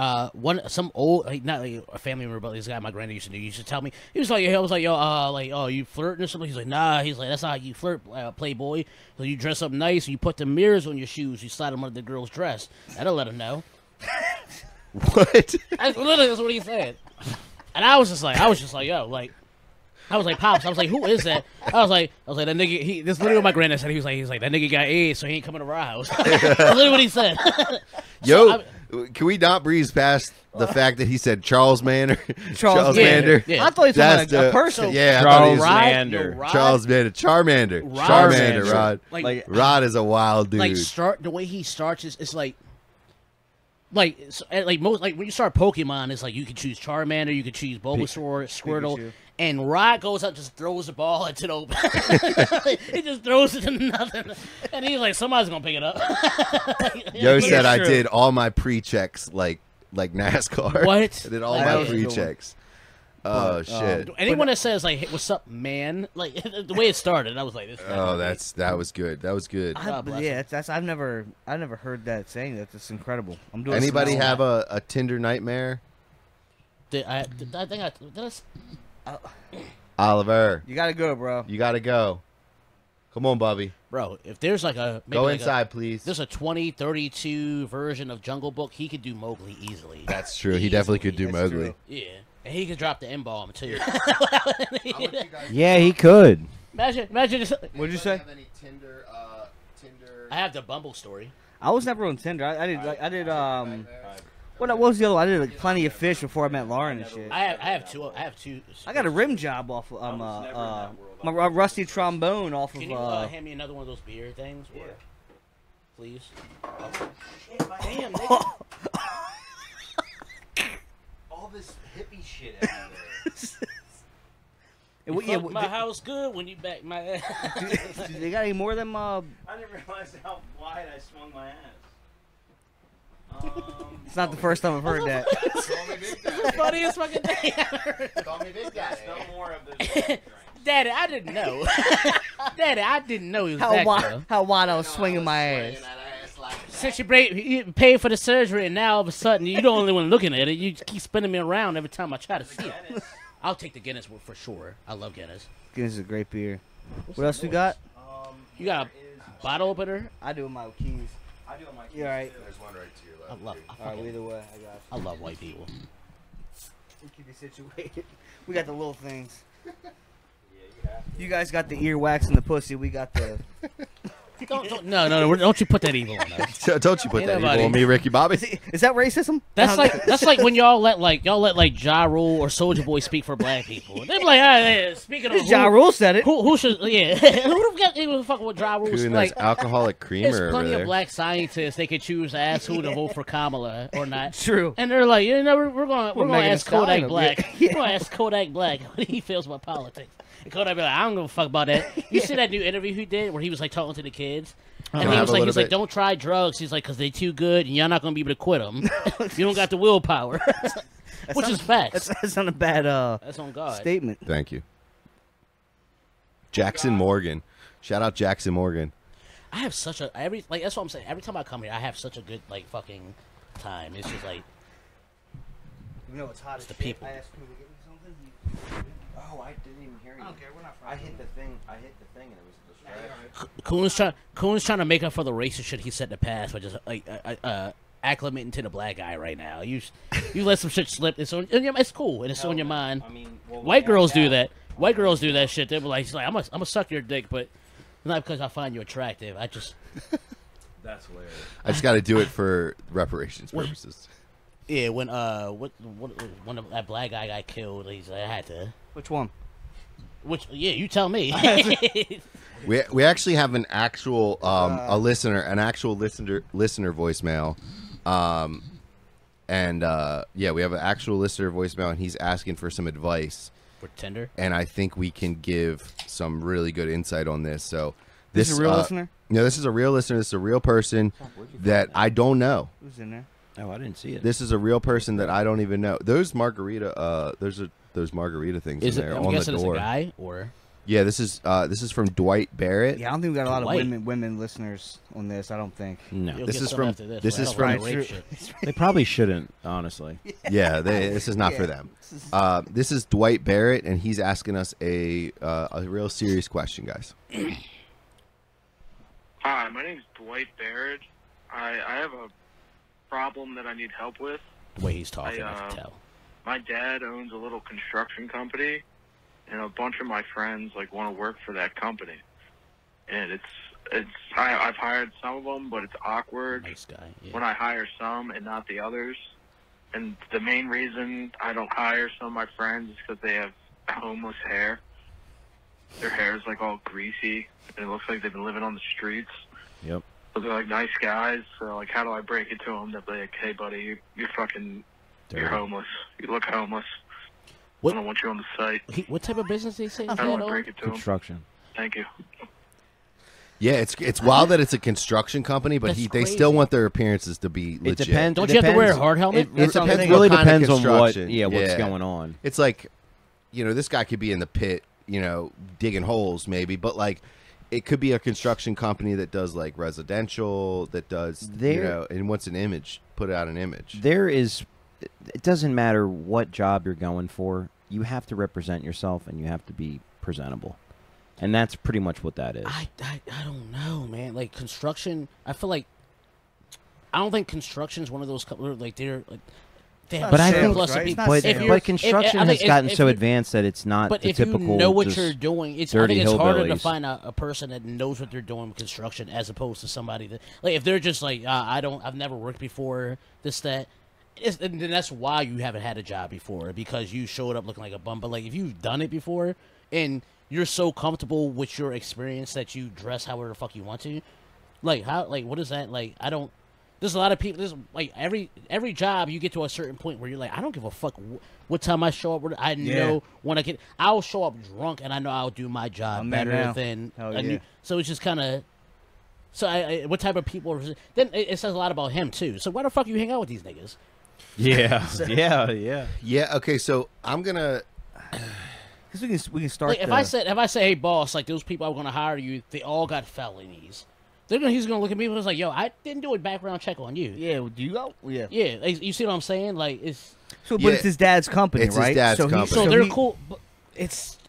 some old not like a family member, but this guy my granddad used to do. He used to tell me, he was like, yo, you flirting or something? He's like, nah. He's like, that's not how you flirt, playboy. So you dress up nice, you put the mirrors on your shoes, you slide them under the girl's dress. That'll let him know. What? That's what he said. And I was just like, yo, like. I was like, Pops. I was like, who is that? I was like, that nigga. This literally what my granddad said. He was like, that nigga got AIDS, so he ain't coming to our house. That's literally what he said. Yo, can we not breeze past the fact that he said Charles Mander? Charles Mander. Yeah. I thought he was talking about a person. Yeah, Charles Mander. Charles Mander. Charmander. Charmander, Rod. Like, Rod is a wild dude. Like, the way he starts is like when you start Pokemon, it's like you can choose Charmander, you can choose Bulbasaur, Squirtle. Pikachu. And Rod goes up, just throws the ball into the open. He just throws it to nothing. And he's like, somebody's going to pick it up. Yo said I did all my pre-checks like NASCAR. What? I did all my pre-checks. Oh, shit. Anyone that says, like, hey, what's up, man? Like, the way it started, I was like, this. Oh, that was good. That was good. I've never heard that saying. That's incredible. I'm doing. Anybody have a Tinder nightmare? Oliver, you gotta go, bro. You gotta go. Come on, Bobby. Bro, if there's like a go inside, please. There's a 2032 version of Jungle Book. He could do Mowgli easily. That's true. He definitely could do Mowgli. Yeah, and he could drop the N-bomb too. Yeah, he could. Imagine. What'd you say? Have any Tinder? I have the Bumble story. I was never on Tinder. I did. What was the other one? I did like Plenty of Fish before I met Lauren and shit. I have two. I got a rim job off my rusty trombone off Can of. you hand me another one of those beer things? Yeah. Please. Damn, nigga. All this hippie shit everywhere. My house good when you back my ass. Do they got any more of them? I didn't realize how wide I swung my ass. It's not the first time I've heard that. It's the funniest fucking thing I heard. Call me Big Daddy. No more of this. Daddy, I didn't know. Daddy, I didn't know he was back there. How wide I was swinging my ass. Since you paid for the surgery, and now all of a sudden you're the only one looking at it. You keep spinning me around every time I try to see it. I'll take the Guinness for sure. I love Guinness. Guinness is a great beer. What else we got? You got a bottle opener? I do with my keys. You all right? There's one right to your left. I love. Either way, I got you. I love white people. We keep you situated. We got the little things. You guys got the earwax and the pussy. We got the. No! Don't you put that evil on us. Don't you put that evil on me, Ricky Bobby? Is that racism? That's like when y'all let Ja Rule or Soulja Boy speak for black people. They're like, hey, speaking of Ja Rule said it. Who should who the fuck even fucking with Ja Rule? Like alcoholic creamer. There's plenty over there. of black scientists. They could choose to ask who to vote for Kamala or not. True. And they're like, we're gonna ask Kodak Black. Yeah. We're gonna ask Kodak Black what he feels about politics. And Kodak be like, I don't give a fuck about that. You see that new interview he did where he was like talking to the kids, and he was like, don't try drugs. He's like, because they too good, and y'all not gonna be able to quit them. You don't got the willpower, which is facts. That's not a bad that's on God statement. Thank you, Jackson Morgan. Shout out Jackson Morgan. I have such a that's what I'm saying. Every time I come here, I have such a good fucking time. It's just like You know it's hot as the shit. people. I asked him to get me something. Oh, I didn't even hear you. I don't care. We're not I friends. hit the thing. I hit the thing, and it was a distraction. Coon's trying to make up for the racist shit he said in the past, but just acclimating to the black guy right now. You let some shit slip. It's cool and it's on your mind. I mean, well, White girls do that. White girls do that shit. They're like, I'm gonna suck your dick, but not because I find you attractive. I just That's hilarious. I just got to do it for reparations purposes. yeah. When that black guy got killed, he's like, I had to. Which one? Which you tell me. We actually have an actual an actual listener voicemail, yeah, we have an actual listener voicemail, and he's asking for some advice. For Tinder. And I think we can give some really good insight on this. So This is a real listener? No, this is a real listener. This is a real person that I don't know. Who's in there? Oh, I didn't see it. This is a real person that I don't even know. Those margarita those margarita things Is in it? there I'm on the guessing it's door. a guy or. Yeah, this is from Dwight Barrett. Yeah, I don't think we got a lot Dwight. of women listeners on this. I don't think. No, You'll This get is some from- after this right? is I don't from- wanna rape shit. they probably shouldn't. Honestly, Yeah, this is not for them. This is Dwight Barrett, and he's asking us a real serious question, guys. Hi, my name's Dwight Barrett. I have a problem that I need help with. The way he's talking, I I, can tell. My dad owns a little construction company, and a bunch of my friends want to work for that company. And I've hired some of them, but it's awkward Nice guy. Yeah. when I hire some and not the others. And the main reason I don't hire some of my friends is because they have homeless hair. Their hair is all greasy, and it looks like they've been living on the streets. yep. But they're nice guys, so how do I break it to them? They'll be like, hey buddy, you're homeless. You look homeless. What- I don't want you on the site. What type of business did he say? How do I break it to them? Construction. Thank you. Yeah, it's wild that it's a construction company, but That's they still crazy. want their appearances to be legit. It depends. Don't it you have to wear a depends- hard helmet? It, That's what I'm it saying. really What kind of depends on what. construction? Yeah, what's Yeah. going on. It's like, this guy could be in the pit, digging holes maybe, but it could be a construction company that does residential, that does and wants an image, put out an image. There is. It doesn't matter what job you're going for. You have to represent yourself, and you have to be presentable, and that's pretty much what that is. I don't know, man. Construction, I feel like I don't think construction's one of those they're they have But I surplus think- of right? people. It's not But, sales. If you're- but construction I think has gotten if so you- advanced that it's not But the if you typical. know what just you're doing, I dirty think it's harder to hillbillies. find a person that knows what they're doing with construction as opposed to somebody that if they're just I've never worked before this that. And then that's why you haven't had a job before, because you showed up looking like a bum. But if you've done it before and you're so comfortable with your experience that you dress however the fuck you want to, what is that? I don't. There's a lot of people. There's every job you get to a certain point where you're like, I don't give a fuck what time I show up. I know when I get. I'll show up drunk and I know I'll do my job I'm there better now. than. Hell yeah. So it's just kind of. So what type of people? Then it says a lot about him too. So why the fuck you hang out with these niggas? Yeah, yeah. Yeah, okay, so I'm gonna Because we can start. If I say, hey boss, those people I'm gonna hire you, they all got felonies. He's gonna look at me and was like, yo, I didn't do a background check on you. yeah, do you go? Yeah. Yeah, you see what I'm saying? It's But Yeah. it's his dad's company, It's his right? dad's so company. so they're he- cool.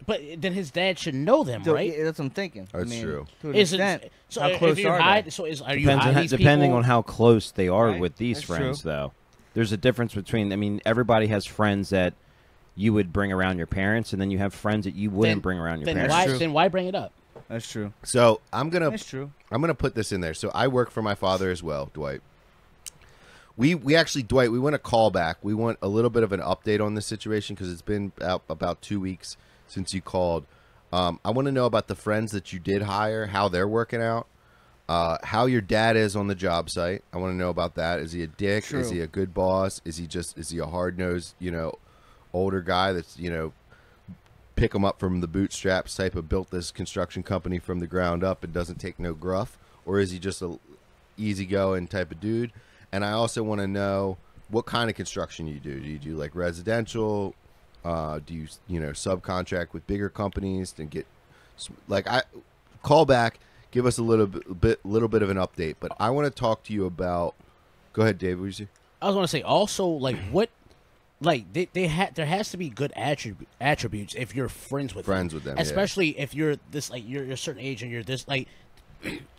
But then his dad should know them, So, right? yeah, that's what I'm thinking. That's I mean, true. To an Is extent, it so? how If close you're are hide, they? so are you Depends on hiding these depending people? on how close they are Right. with these That's friends, true. though. There's a difference between. I mean, everybody has friends that you would bring around your parents, and then you have friends that you wouldn't bring around your then parents. why? True. Then why bring it up? That's true. So I'm gonna That's true. put this in there. So I work for my father as well, Dwight. We actually, Dwight, we want a call back. We want a little bit of an update on this situation because it's been about 2 weeks since you called. I want to know about the friends that you did hire, how they're working out, how your dad is on the job site. I want to know about that. Is he a dick? True. Is he a good boss? Is he a hard-nosed, older guy that's, pick him up from the bootstraps type of built this construction company from the ground up and doesn't take no gruff? Or is he just a easygoing type of dude? And I also want to know what kind of construction you do. Do you do residential? Do you subcontract with bigger companies and get call back, give us a little bit of an update. But I want to talk to you about. Go ahead, Dave. What did you say? I was gonna say also what like there has to be good attributes if you're friends with them, especially if you're this like you're a certain age and you're this like.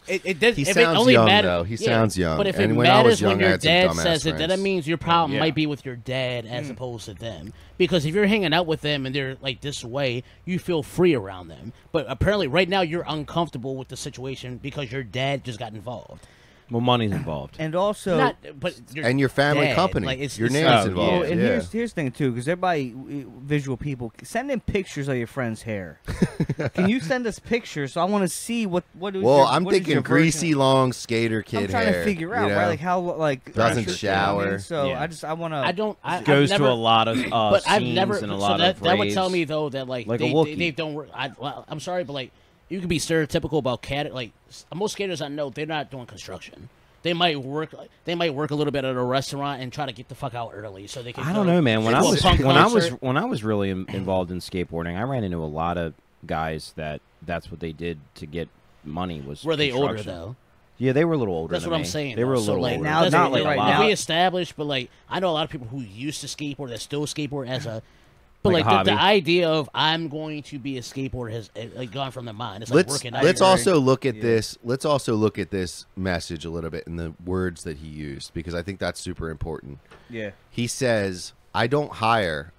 It does. He if sounds it only young, matters, though. He sounds young. But if and it when I was matters young, when your I had some dad dumbass says it, then that friends. means your problem might be with your dad as opposed to them. Because if you're hanging out with them and they're like this way, you feel free around them. But apparently, right now, you're uncomfortable with the situation because your dad just got involved. Well, money's involved, and also, and your family dad, company, like, your name's involved. Well, and here's the thing too, because everybody, visual people, send in pictures of your friend's hair. Can you send us pictures? So I want to see what. Well, I'm thinking greasy, long skater kid hair. I'm trying to figure out, right? Like how, like doesn't shower. I mean? So I want to. Goes to a lot of but I've never. And a so lot that of that would tell me though that like they don't work. I'm sorry, but like you can be stereotypical about like most skaters I know, they're not doing construction. They might work a little bit at a restaurant and try to get the fuck out early so they can. I don't know, man. When I was really involved in skateboarding, I ran into a lot of guys that's what they did to get money. Were they older though? Yeah, they were a little older. That's what I'm saying. They were a so, little like, older. Now, not like right a lot. now. We established, but like I know a lot of people who used to skateboard that still skateboard as a. But like the idea of I'm going to be a skateboarder has like gone from the mind. It's like working out. Let's also look at this. Let's also look at this message a little bit in the words that he used because I think that's super important. Yeah. He says, I don't hire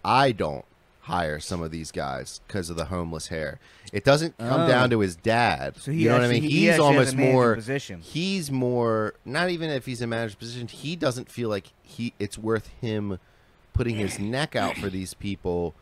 some of these guys because of the homeless hair. It doesn't come down to his dad. So you know what I mean? He's almost more position. He's more not even if he's in manager position. He doesn't feel like it's worth him putting his neck out for these people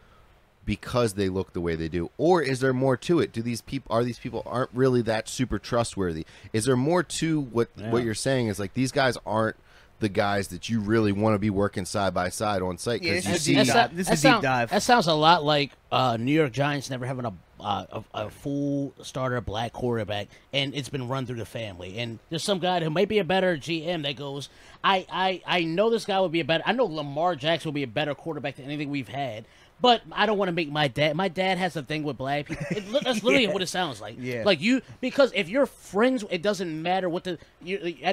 because they look the way they do, or is there more to it? These people aren't really that super trustworthy? Is there more to what you're saying? Is like these guys aren't the guys that you really want to be working side by side on site because this is a deep dive. That sounds a lot like New York Giants never having a full starter black quarterback, and it's been run through the family. And there's some guy who might be a better GM that goes, I know this guy would be I know Lamar Jackson will be a better quarterback than anything we've had. But I don't want to make my dad. My dad has a thing with black people. That's literally what it sounds like. Yeah. Like because if you're friends, it doesn't matter what at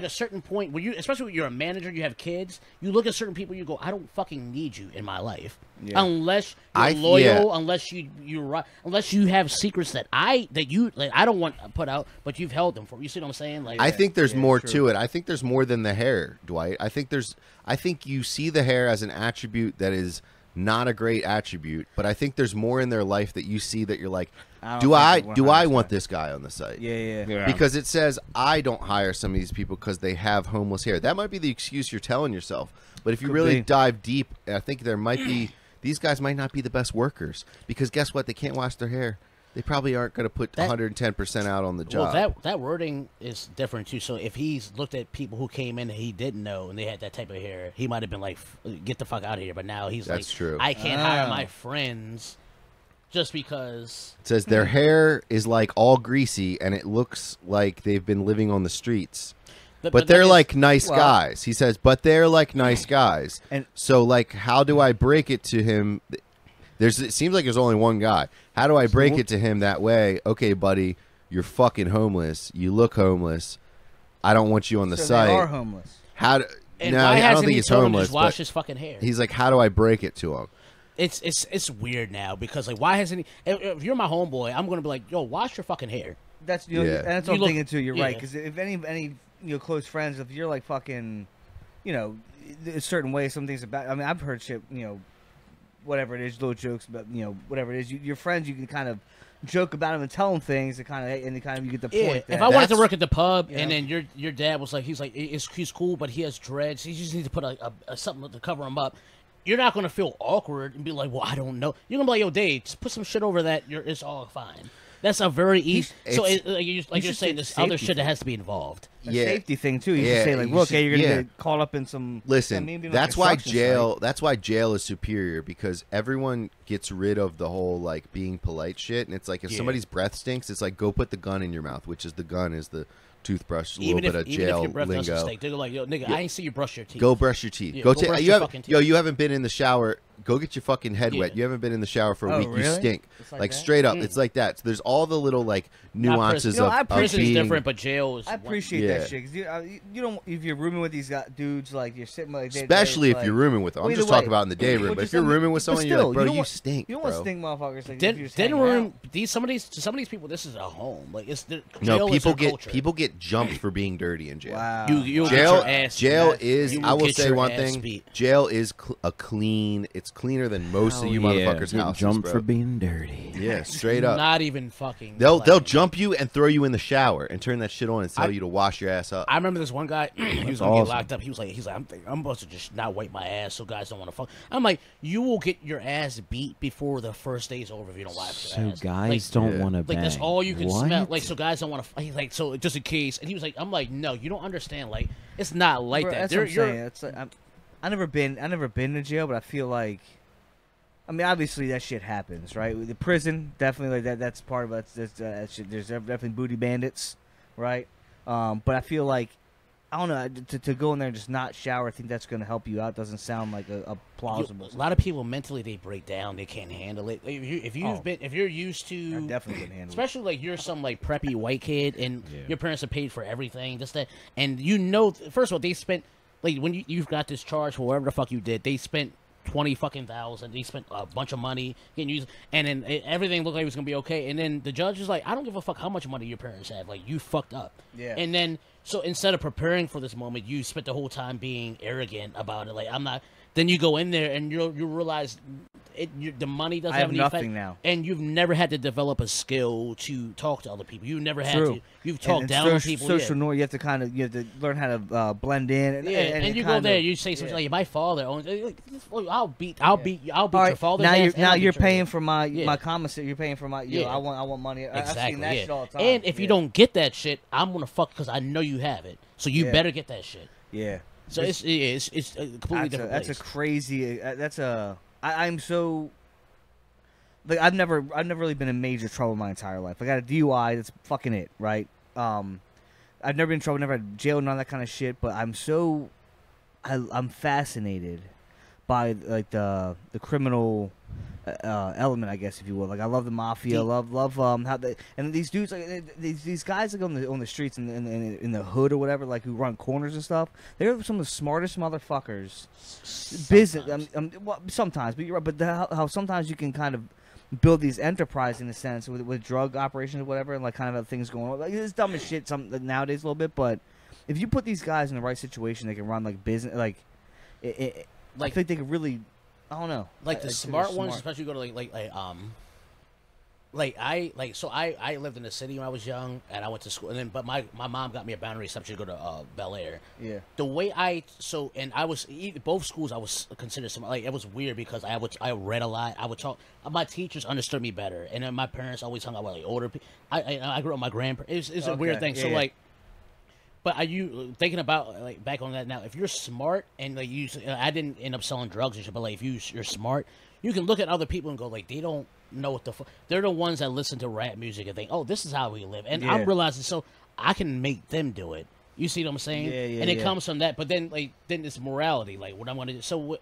a certain point when especially when you're a manager, you have kids. You look at certain people, you go, I don't fucking need you in my life unless you're loyal, unless unless you have secrets that I don't want to put out, but you've held them for. You see what I'm saying? Like I think there's more to it. I think there's more than the hair, Dwight. I think you see the hair as an attribute that is not a great attribute, but I think there's more in their life that you see that you're like, do I want this guy on the site? Yeah. Because it says I don't hire some of these people because they have homeless hair. That might be the excuse you're telling yourself. But if you really dive deep, I think there might be these guys might not be the best workers because guess what? They can't wash their hair. They probably aren't going to put 110% out on the job. Well, that wording is different too. So if he's looked at people who came in and he didn't know and they had that type of hair, he might have been like, "Get the fuck out of here." But now he's That's true. I can't hire my friends just because. It says their hair is like all greasy and it looks like they've been living on the streets. But they're like nice guys. He says, but they're like nice guys. And so, like, how do I break it to him? It seems like there's only one guy. How do I break it to him that way? Okay, buddy, you're fucking homeless. You look homeless. I don't want you on the site. They are homeless. I don't think he's homeless. Just wash his fucking hair. He's like, how do I break it to him? It's weird now because like, why hasn't he? If you're my homeboy, I'm gonna be like, yo, wash your fucking hair. That's that's what I'm thinking too. You're right, because if any close friends, if you're like fucking, a certain way, some things about. I mean, I've heard shit, whatever it is, little jokes about, whatever it is. Your friends, you can kind of joke about them and tell them things, and you get the point. If I wanted to work at the pub, and then your dad was like, he's cool, but he has dreads. He just needs to put a something to cover him up. You're not gonna feel awkward and be like, well, I don't know. You're gonna be like, yo, Dave, just put some shit over that. It's all fine. That's a very easy. So, you're saying, this other shit that has to be involved. A safety thing too. You should say like, look, you're gonna get caught up in some. Listen, that's why jail. That's why jail is superior because everyone gets rid of the whole like being polite shit, and it's like if somebody's breath stinks, it's like go put the gun in your mouth, which is the gun is the toothbrush, a little bit of jail even if your breath lingo. Doesn't stink, they're like, yo, nigga, I ain't see you brush your teeth. Go brush your teeth. Yeah, go brush take. your fucking teeth. You haven't been in the shower go get your fucking head wet. You haven't been in the shower for a week. Really? You stink. It's Like that? straight up, it's like that. So there's all the little like nuances prison. of Prison's being different, but jail is. I appreciate Yeah. that shit because you don't if you're rooming with these dudes like you're sitting like especially if like, you're rooming with them. I'm well, just either talking way. about in the day room. Well, But if just you're let me- rooming with but someone, still, you're like, bro, don't you want- stink, You don't bro. want to stink, motherfuckers. Like, Then if you're just hanging room out. these some of these people. This is a home. Like it's the No, jail is people their get culture. people get jumped for being dirty in jail. Wow. You Jail, get your ass. jail beat. is. You I will get say your one ass thing. beat. Jail is a clean. It's cleaner than most of you motherfuckers' Get houses, jumped bro. for being dirty. Yeah, straight up. Not even fucking. They'll playing. jump you and throw you in the shower and turn that shit on and tell you to wash your ass up. I remember this one guy. He was gonna awesome. get locked up. He's like, I'm supposed to just not wipe my ass so guys don't want to fuck. I'm like, you will get your ass beat before the first day's over if you don't wipe your So ass. guys don't want to bang. Like that's all you can What? smell. Like so guys don't want to. Like so just in case. And he was like, I'm like, no, you don't understand. Like it's not like Bro, that. that's what I'm saying. It's like, I never been to jail, but I feel like, I mean, obviously that shit happens, right? The prison, definitely like that. That's part of it. That shit. There's definitely booty bandits, right? But I feel like, I don't know, to go in there and just not shower. I think that's going to help you out. Doesn't sound like a plausible. A lot of people mentally they break down. They can't handle it. Like, if you're used I to, definitely can handle it. especially like you're some like preppy white kid and your parents have paid for everything, this that, and you know, first of all, they spent like when you've got this charge for whatever the fuck you did, they spent 20 fucking thousand. They spent a bunch of money getting used, and then everything looked like it was gonna be okay. And then the judge is like, I don't give a fuck how much money your parents have. Like you fucked up. Yeah. And then so instead of preparing for this moment, you spent the whole time being arrogant about it. Like I'm not. Then you go in there and you realize the money doesn't I have any nothing effect. now. And you've never had to develop a skill to talk to other people. You never had True. to. You've talked And down on people. Social yeah. norm. You have to learn how to blend in. And, Yeah, and you go there, you say something like, "My father owns." I'll beat All your right, father. now you're paying for my Yeah. commissary. You're paying for my. Yeah. I want money. I've Exactly. seen that yeah. shit all the time. And if you Yeah. don't get that shit, I'm gonna fuck because I know you have it. So you Yeah. better get that shit. Yeah. So it's a completely different That's a place. crazy. I'm so. Like I've never really been in major trouble my entire life. I got a DUI. That's fucking it, right? I've never been in trouble. Never had jail, none of that kind of shit. But I'm I'm fascinated by like the criminal element, I guess, if you will. Like I love the mafia. Love how they and these dudes like these guys like on the streets in the hood or whatever, like who run corners and stuff. They're some of the smartest motherfuckers. Business, well, sometimes, but you're right. But how sometimes you can kind of build these enterprise in a sense with drug operations or whatever, and like kind of have things going on. Like it's dumb as shit nowadays a little bit, but if you put these guys in the right situation, they can run like business. Like I think they could really. I don't know. Like I the think smart they're ones, smart. especially go to I lived in the city when I was young, and I went to school, and then but my mom got me a boundary reception to go to Bel Air. Yeah. The way I was both schools I was considered smart. Like it was weird because I read a lot. I would talk. My teachers understood me better, and then my parents always hung out with like older people. I grew up with my grandparents. It's a weird thing. Yeah, So yeah. like. But are you thinking about like back on that now? If you're smart and like I didn't end up selling drugs and shit, but like if you're smart, you can look at other people and go like they don't know what the fuck. They're the ones that listen to rap music and think, oh, this is how we live, and I'm Yeah. realizing so I can make them do it. You see what I'm saying? Yeah, yeah, and it yeah. comes from that. But then then it's morality, like what I'm gonna do. So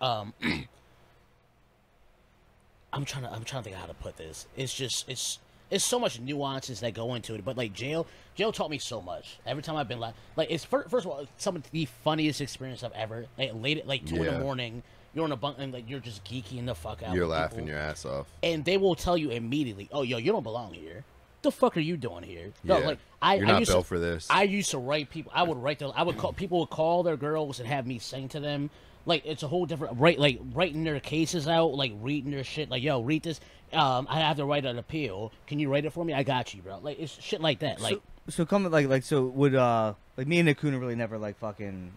I'm trying to think of how to put this. It's just it's so much nuances that go into it. But like jail taught me so much. Every time I've been like it's first of all some of the funniest experience I've ever late at like 2 in the morning. You're on a bunk and like you're just geeking the fuck out. You're with laughing people, your ass off. and they will tell you immediately, "Oh, yo, you don't belong here. The fuck are you doing here?" No, Yeah. like You're not used built to, for this. I used to write people. I would write them. I would call people would call their girls and have me sing to them. Like it's a whole different writing their cases out, like reading their shit. Like, yo, read this. I have to write an appeal. Can you write it for me? I got you, bro. Like it's shit like that. Like So come like so would like me and Nakuna really never like fucking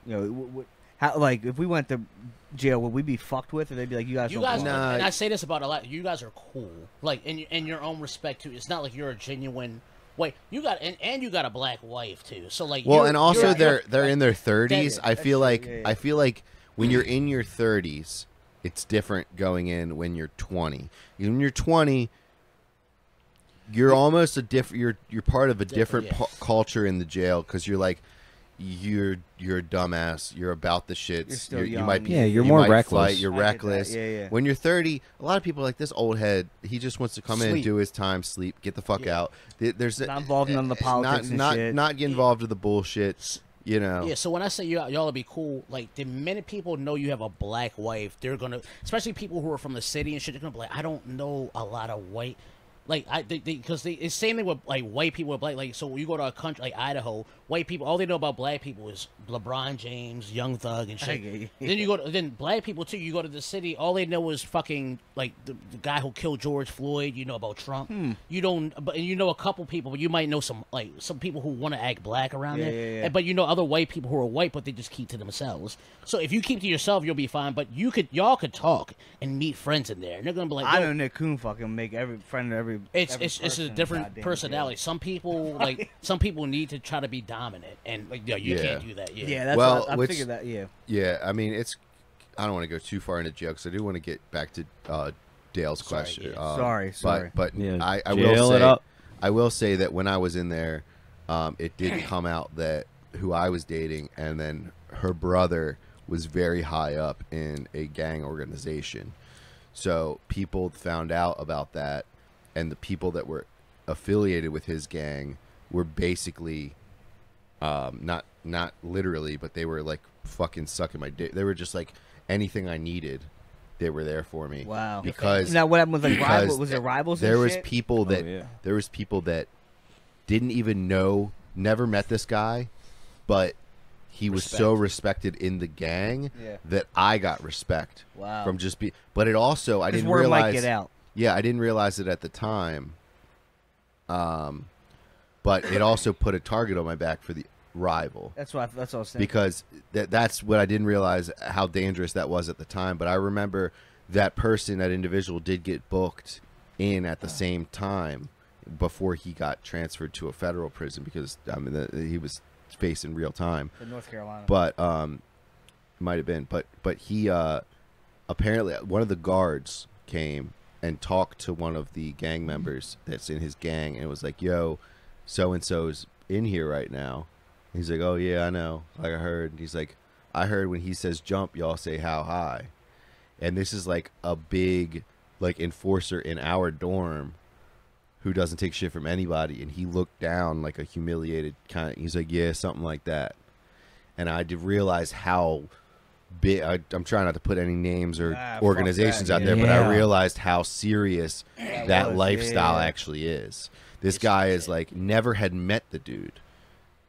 how like if we went to jail would we be fucked with or they'd be like you guys don't belong? Nah. and I say this about a lot. You guys are cool, like in your own respect too. It's not like you're a genuine. Wait, you got and you got a black wife too. So like, Well, you're- and also you're- they're in their 30s. That- I feel that's like true, yeah, I feel like when you're in your 30s, it's different going in when you're 20. When you're 20, you're almost a different. You're part of a different yeah. culture in the jail because you're like you're a dumbass. You're about the shits. You're still You young. might be. Yeah, you're you more might reckless. Fight, you're I get that. reckless. Yeah. When you're 30, a lot of people are like this old head. He just wants to come in, Sleep. do his time, sleep, get the fuck out. There's Not involved in none of the politics and shit. Not get involved with the bullshit. You know. Yeah, so when I say y'all will be cool, like the minute people know you have a black wife, they're gonna, especially people who are from the city and shit, they're gonna be like, I don't know a lot of white. Like because it's same thing with like white people with black. Like so, you go to a country like Idaho, white people all they know about black people is LeBron James, Young Thug, and shit. Then you go to black people too. You go to the city, all they know is fucking like the guy who killed George Floyd. You know about Trump. You don't, but you know a couple people, but you might know some people who want to act black around there. Yeah. And, but you know other white people who are white, but they just keep to themselves. So if you keep to yourself, you'll be fine. But y'all could talk and meet friends in there, and they're gonna be like, I know Nick Coon fucking make every friend of every. it's a person different goddamn personality. jail. Some people some people need to try to be dominant, and like you Yeah. can't do that. Yeah, that's Well, what I which- figured that. Yeah. Yeah, I mean, I don't want to go too far into jail because I do want to get back to Dale's Sorry, question. yeah. Sorry. But Yeah, I jail will it say, up. I will say that when I was in there, it did come out that who I was dating, and then her brother was very high up in a gang organization. So people found out about that, and the people that were affiliated with his gang were basically not literally, but they were like fucking sucking my dick. They were just like anything I needed, they were there for me. Wow. Because Now what happened with like because rivals? Was there rivals? there and was shit? people that yeah. there was people that didn't even know, never met this guy, but he was so respected in the gang Yeah. that I got respect Wow. from just be. But it also I His didn't word realize. might get out. Yeah, I didn't realize it at the time. But it also put a target on my back for the rival. That's what I was saying. Because that's what I didn't realize how dangerous that was at the time. But I remember that person, that individual, did get booked in at the same time before he got transferred to a federal prison because I mean he was facing real time. In North Carolina. But might have been. But he apparently one of the guards came and talked to one of the gang members that's in his gang and it was like, yo, so and so's in here right now. He's like, oh yeah, I know. Like I heard. He's like, I heard when he says jump, y'all say how high. And this is like a big like enforcer in our dorm who doesn't take shit from anybody. And he looked down like a humiliated kind of, he's like, yeah, something like that. And I did realize how big, I'm trying not to put any names or fuck organizations that, out there, but yeah. I realized how serious that was, lifestyle yeah. actually is. This guy is like, never had met the dude,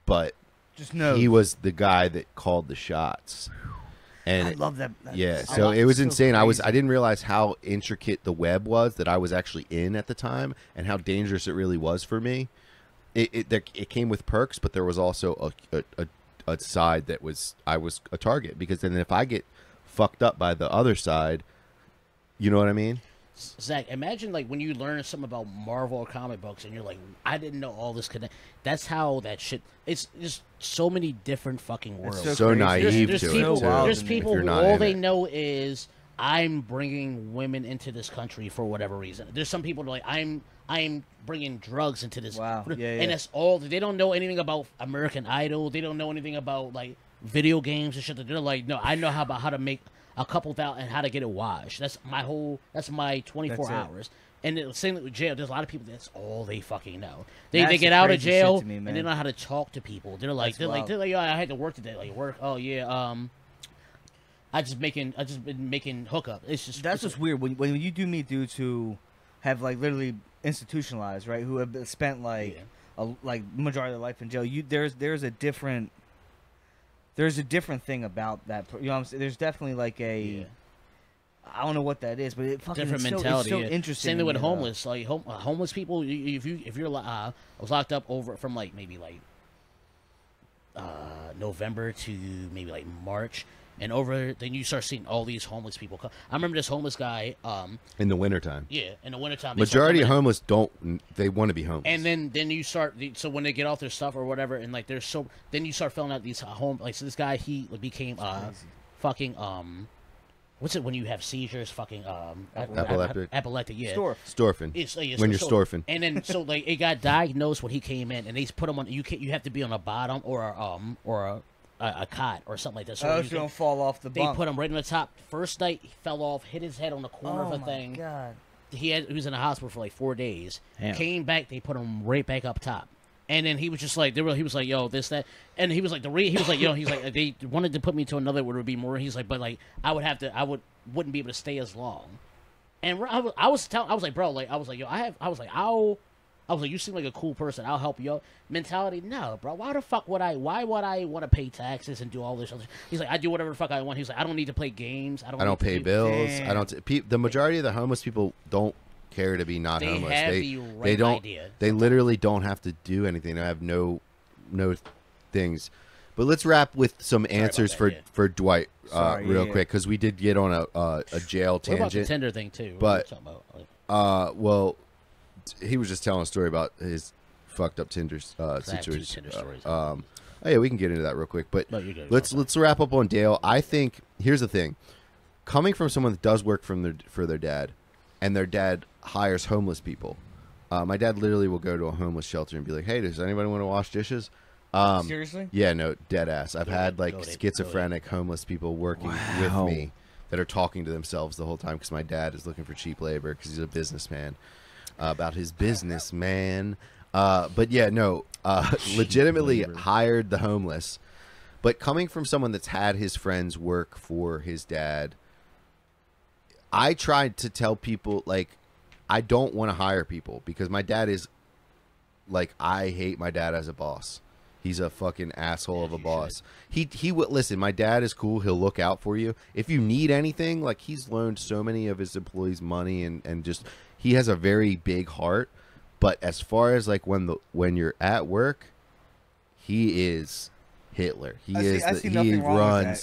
but Just know. he was the guy that called the shots. And I love that. yeah, I so love- it was so insane. I crazy. didn't realize how intricate the web was that I was actually in at the time, and how dangerous it really was for me. It came with perks, but there was also a side that I was a target because then if I get fucked up by the other side, you know what I mean? Zach, imagine like when you learn something about Marvel or comic books and you're like, I didn't know all this connect. That's how that shit. It's just so many different fucking worlds. so So crazy. naive there's to people, it too. there's if people you're who not all in they it. know is I'm bringing women into this country for whatever reason. There's some people that are like I'm bringing drugs into this. Wow. Yeah, yeah. And that's all. They don't know anything about American Idol. They don't know anything about like video games and shit. They're like, no, I know about how to make a couple thousand and how to get it washed. That's my 24 That's it. hours. And the same with jail. There's a lot of people that's all they fucking know. They That's get the out of crazy shit jail to me, and man. they know how to talk to people. They're like, wild. oh, I had to work today. Like work. Oh yeah. I just been making hookup. It's just That's it's just weird when you do meet dudes who have like literally institutionalized, right? Who have spent like like majority of their life in jail. There's a different thing about that. You know what I'm saying? There's definitely like a Yeah. I don't know what that is, but it fucking different it's mentality. So, it's yeah. so interesting. Same to thing with me, though. homeless. Like homeless people. If you're I was locked up over from like maybe like November to maybe like March. And then you start seeing all these homeless people come. I remember this homeless guy. In the wintertime. Yeah, in the wintertime. they start Majority of coming in. homeless they want to be homeless. And then you start. So when they get off their stuff or whatever, and like they're so, then you start filling out these home. Like so, this guy he became fucking what's it when you have seizures? Fucking epileptic. Yeah. Storfin. When you're storfin. And then so like it got diagnosed when he came in, and they put him on. You have to be on a bottom or a cot or something like that. So you don't fall off the bunk. They put him right on the top. First night, he fell off, hit his head on the corner of a thing. Oh, my God. He was in the hospital for like 4 days. Damn. Came back, they put him right back up top. And then he was just like, he was like, yo, this, that. And he was like, they wanted to put me to another where it would be more. He's like, but like, wouldn't be able to stay as long. And I was like, bro, like, I was like, you seem like a cool person. I'll help you out. Mentality, no, bro. Why would I want to pay taxes and do all this other? He's like, I do whatever the fuck I want. He's like, I don't need to play games. I don't pay bills. Damn. The majority of the homeless people don't care to be not homeless. They don't. Idea. They literally don't have to do anything. They have no things. But let's wrap with some answers for Dwight real quick, because we did get on a jail tangent. What about the Tinder thing too? But well, he was just telling a story about his fucked up Tinder situation. Oh yeah, we can get into that real quick. But let's wrap up on Dale. I think here's the thing: coming from someone that does work for their dad, and their dad hires homeless people. My dad literally will go to a homeless shelter and be like, "Hey, does anybody want to wash dishes?" Seriously? Yeah, no, dead ass. I've had like schizophrenic homeless people working with me that are talking to themselves the whole time because my dad is looking for cheap labor because he's a businessman. About his business, man. But yeah, no, legitimately hired the homeless. But coming from someone that's had his friends work for his dad, I tried to tell people, like, I don't want to hire people because my dad is, like, I hate my dad as a boss. He's a fucking asshole of a boss. He would listen. My dad is cool. He'll look out for you if you need anything. Like, he's loaned so many of his employees money and just. He has a very big heart, but as far as like when you're at work, he is Hitler. He runs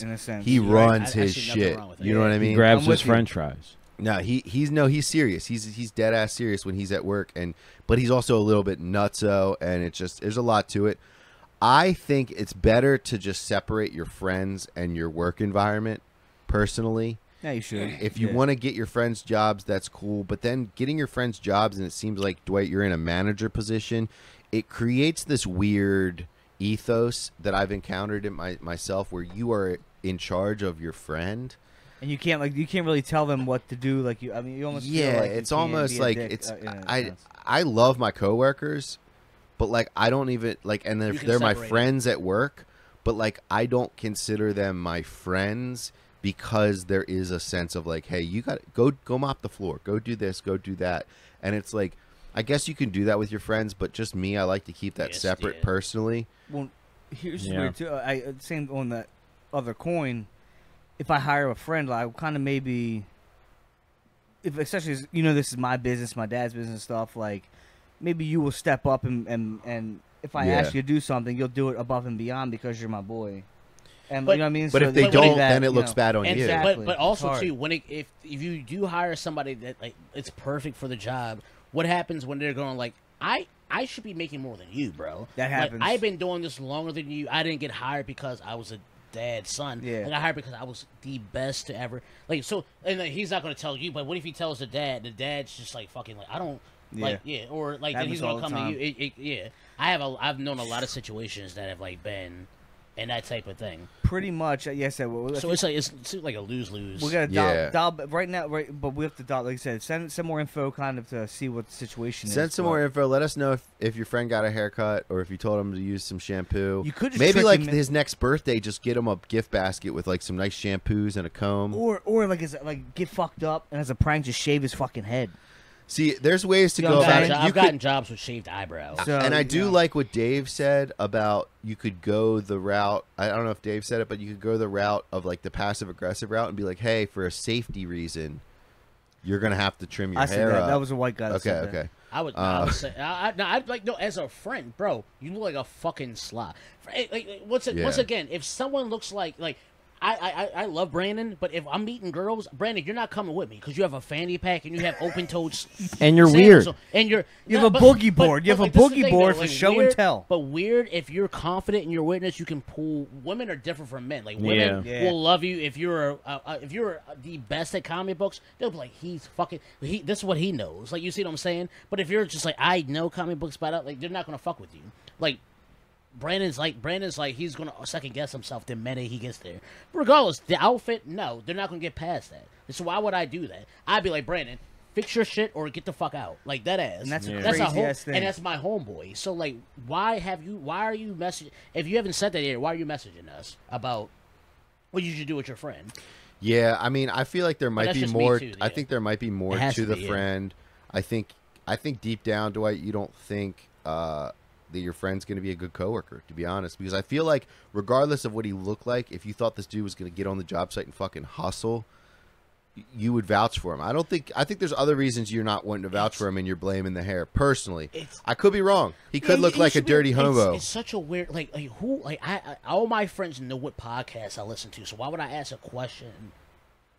his shit. You know what I mean? He grabs his French fries. No, he's serious. He's dead ass serious when he's at work, but he's also a little bit nutso, and it's just there's a lot to it. I think it's better to just separate your friends and your work environment personally. Yeah, you should. If you want to get your friends jobs, that's cool. But then getting your friends jobs, and it seems like, Dwight, you're in a manager position, it creates this weird ethos that I've encountered in myself where you are in charge of your friend. And you can't really tell them what to do. Like you almost feel like it's almost like it's. I love my coworkers, but like I don't even like, and they're my friends at work, but like I don't consider them my friends. Because there is a sense of like, hey, you got to go mop the floor, go do this, go do that, and it's like, I guess you can do that with your friends, but just me, I like to keep that separate personally. Well, here's weird too. Same on the other coin. If I hire a friend, I kind of maybe, especially as, this is my business, my dad's business stuff. Like maybe you will step up and if I ask you to do something, you'll do it above and beyond because you're my boy. And you know what I mean? But if they don't, then it looks bad on you. Exactly. But also too, if you do hire somebody that like it's perfect for the job, what happens when they're going like, I should be making more than you, bro. That happens. Like, I've been doing this longer than you. I didn't get hired because I was a dad's son. Yeah. I got hired because I was the best to ever so. And like, he's not going to tell you, but what if he tells the dad? The dad's just like fucking like I don't. Or like then he's gonna come to you. I've known a lot of situations that have like been. And that type of thing. Pretty much, yes. So it's like a lose-lose. We got to dial right now, but we have to dial. Like I said, send more info, kind of to see what the situation is. Send some more info. Let us know if your friend got a haircut or if you told him to use some shampoo. You could just maybe like his next birthday, just get him a gift basket with like some nice shampoos and a comb. Or like get fucked up and as a prank, just shave his fucking head. See, there's ways to go about it. I've gotten jobs with shaved eyebrows. So, and I do like what Dave said about you could go the route. I don't know if Dave said it, but you could go the route of like the passive-aggressive route and be like, hey, for a safety reason, you're going to have to trim your hair up. That was a white guy that said that. Okay. I would say, I'd like, no, as a friend, bro, you look like a fucking slot. Once again, if someone looks like, I love Brandon, but if I'm meeting girls, Brandon, you're not coming with me because you have a fanny pack and you have open-toed and you're weird. And you have a boogie board. You have a boogie board for show and tell. But weird, if you're confident in your witness, you can pull. Women are different from men. Like women will love you if you're the best at comic books. They'll be like, he's fucking. This is what he knows. Like you see what I'm saying? But if you're just like, I know comic books, but like they're not gonna fuck with you. Like. Brandon's like he's gonna second guess himself the minute he gets there. Regardless, the outfit, no, they're not gonna get past that. So why would I do that? I'd be like, Brandon, fix your shit or get the fuck out, like that ass. And that's a crazy thing. And that's my homeboy. So like, why are you messaging? If you haven't said that yet, why are you messaging us about what you should do with your friend? Yeah, I mean, I feel like there might be more. Too, I think there might be more to the friend. I think deep down, Dwight, you don't think. That your friend's going to be a good coworker, to be honest, because I feel like regardless of what he looked like, if you thought this dude was going to get on the job site and fucking hustle, you would vouch for him. I think there's other reasons you're not wanting to vouch for him and you're blaming the hair. Personally, I could be wrong. He could look like a dirty hobo. It's such a weird, who, I all my friends know what podcasts I listen to, so why would I ask a question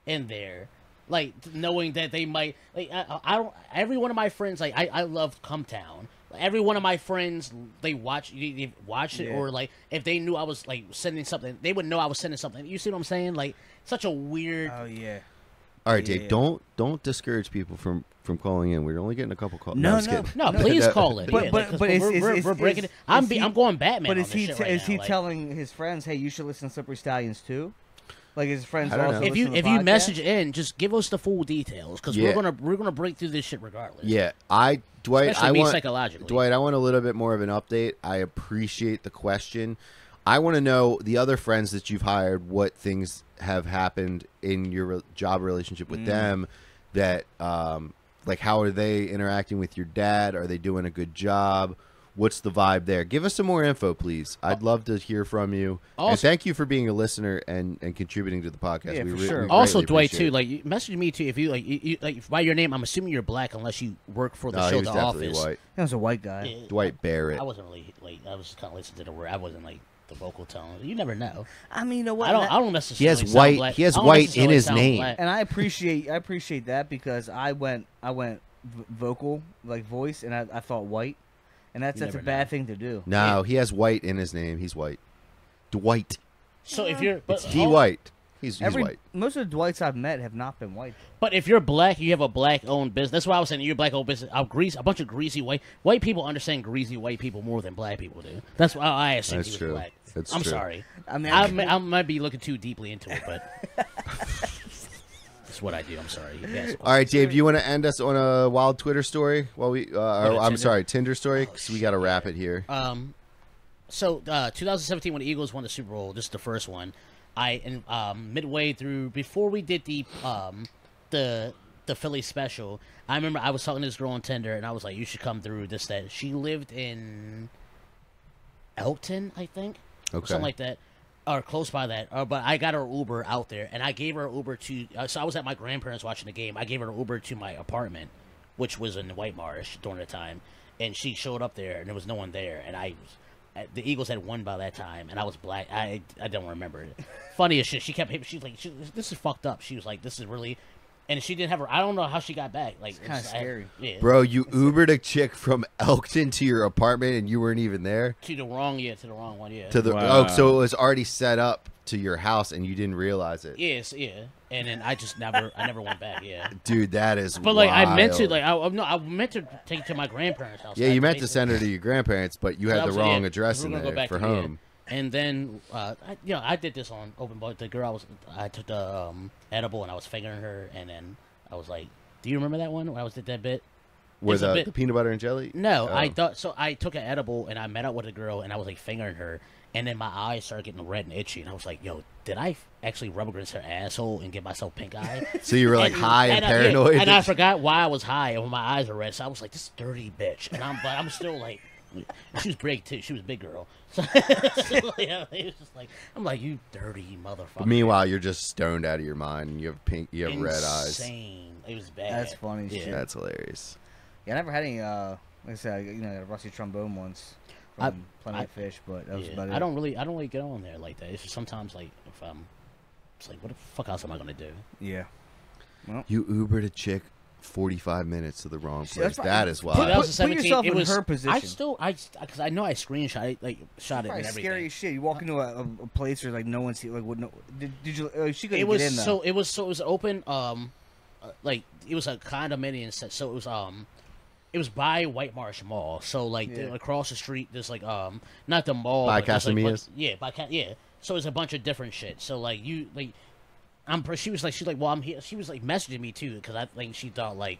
in there? Like, knowing that they might, I don't, every one of my friends, I love Cumtown. Every one of my friends, they watch it, or like if they knew I was like sending something, they would know I was sending something. You see what I'm saying? Like such a weird. Oh yeah. All right, Dave. Don't discourage people from calling in. We're only getting a couple calls. No, please call in. But we're breaking it. I'm going Batman. But is he telling his friends, hey, you should listen to Slippery Stallions too? Like his friends also. If you message in, just give us the full details because we're gonna break through this shit regardless. Yeah, Dwight, especially psychologically. Dwight, I want a little bit more of an update. I appreciate the question. I want to know the other friends that you've hired, what things have happened in your job relationship with them. That like how are they interacting with your dad? Are they doing a good job? What's the vibe there? Give us some more info, please. I'd love to hear from you. Also, and thank you for being a listener and contributing to the podcast. Yeah, for sure. Also, Dwight, too, like, message me, too. If you, like by your name, I'm assuming you're black unless you work for the show, The Office. White. That was a white guy. Yeah, Dwight Barrett. I wasn't really, I was just kind of listening to the word. I wasn't, the vocal tone. You never know. I mean, you know what? I don't necessarily He has white. Black. He has white in his name. Black. And I appreciate that because I went vocal, like voice, and I thought white. And that's a bad thing to do. No, he has white in his name. He's white. Dwight. So if you're... It's D. White. He's white. Most of the Dwights I've met have not been white. But if you're black, you have a black-owned business. That's why I was saying you're black-owned business. A bunch of greasy white people understand greasy white people more than black people do. That's why I assume he was black. I'm sorry. I mean, I might be looking too deeply into it, but... That's what I do. I'm sorry. Yes. All right, Dave. Do you want to end us on a wild Twitter story? While we, Tinder story. Because we got to wrap it here. So 2017 when the Eagles won the Super Bowl, this is the first one. Midway through, before we did the Philly special, I remember I was talking to this girl on Tinder, and I was like, "You should come through." This that she lived in Elkton, I think, something like that. Or close by that, but I got her Uber out there, and I gave her an Uber to. So I was at my grandparents watching the game. I gave her an Uber to my apartment, which was in White Marsh during the time, and she showed up there, and there was no one there, and the Eagles had won by that time, and I was black. I don't remember it. Funny as shit. She kept. She's like, "This is fucked up." She was like, "This is really." And she didn't have her. I don't know how she got back. Like, it's kind of scary. Yeah. Bro, you Ubered a chick from Elkton to your apartment, and you weren't even there. To the wrong one. Yeah. Wow. Oh, so it was already set up to your house, and you didn't realize it. Yes, yeah. And then I never went back. Yeah. Dude, that is. But like, wild. I meant to, I meant to take it to my grandparents' house. Yeah, you meant to send her to your grandparents, but you had the wrong address in there for home. And then, I did this on Open Bar. The girl I took the edible, and I was fingering her, and then. I was like, "Do you remember that one when I was at that bit?" Where the peanut butter and jelly? No, I thought so. I took an edible and I met up with a girl and I was like fingering her, and then my eyes started getting red and itchy, and I was like, "Yo, did I actually rub against her asshole and get myself pink eye?" So you were like high and paranoid, and I forgot why I was high and when my eyes were red. So I was like, "This dirty bitch," and I'm still like. She was big too. She was a big girl. So, it was just like I'm like, you dirty motherfucker. But meanwhile, you're just stoned out of your mind. And you have red eyes. Insane. It was bad. That's funny shit. That's hilarious. Yeah, I never had any. Like I said, a rusty trombone once from Plenty of Fish, but that was about it. I don't really get on there like that. It's just sometimes like if It's like, what the fuck else am I gonna do? Yeah. Well, You Ubered a chick 45 minutes to the wrong place. that's That right. is Put- wild. 2017, yourself it in was her position. because I know I screenshot it, shot it Probably and everything. scary as shit. You walk into a place where like no one see like what no did you she couldn't It was get in though. it was open like it was a condominium set, so it was by White Marsh Mall, so like across the street there's like not the mall By but there's, like, Casamia's? yeah, so it's a bunch of different shit, so like she's like well I'm here, she was like messaging me too because I like she thought like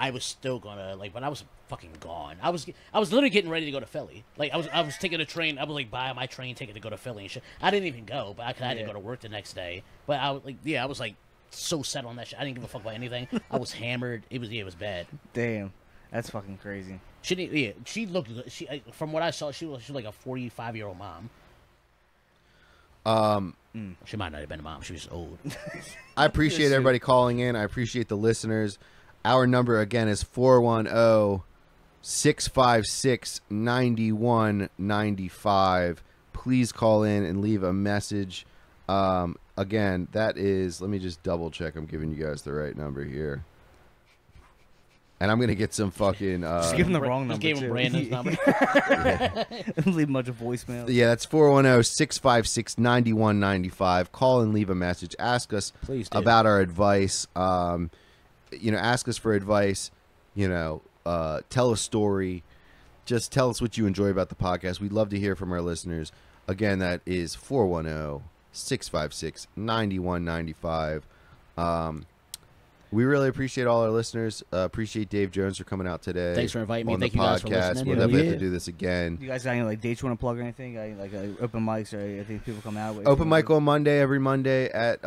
I was still gonna like, but I was fucking gone. I was literally getting ready to go to Philly. Like I was taking a train. I was like buying my train ticket to go to Philly and shit. I didn't even go, but I had to go to work the next day. But I was like, I was like so set on that shit. I didn't give a fuck about anything. I was hammered. It was bad. Damn, that's fucking crazy. She looked good. From what I saw, she was like a 45-year-old mom. She might not have been a mom. She was old. I appreciate everybody calling in. I appreciate the listeners. Our number again is 410-656-9195. Please call in and leave a message. Again, that is, let me just double check I'm giving you guys the right number here. And I'm going to get some fucking... Just give him the wrong number, Just gave him too. Brandon's number. Leave a bunch of voicemails. Yeah, that's 410-656-9195. Call and leave a message. Ask us Please do. about our advice. Ask us for advice. Tell a story. Just tell us what you enjoy about the podcast. We'd love to hear from our listeners. Again, that is 410-656-9195. We really appreciate all our listeners. Appreciate Dave Jones for coming out today. Thanks for inviting me. on Thank the you guys for podcast. listening. We'll Yeah. definitely have to do this again. You guys got any like dates you want to plug or anything? Like open mics or I think people come out with Open mic on Monday, every Monday at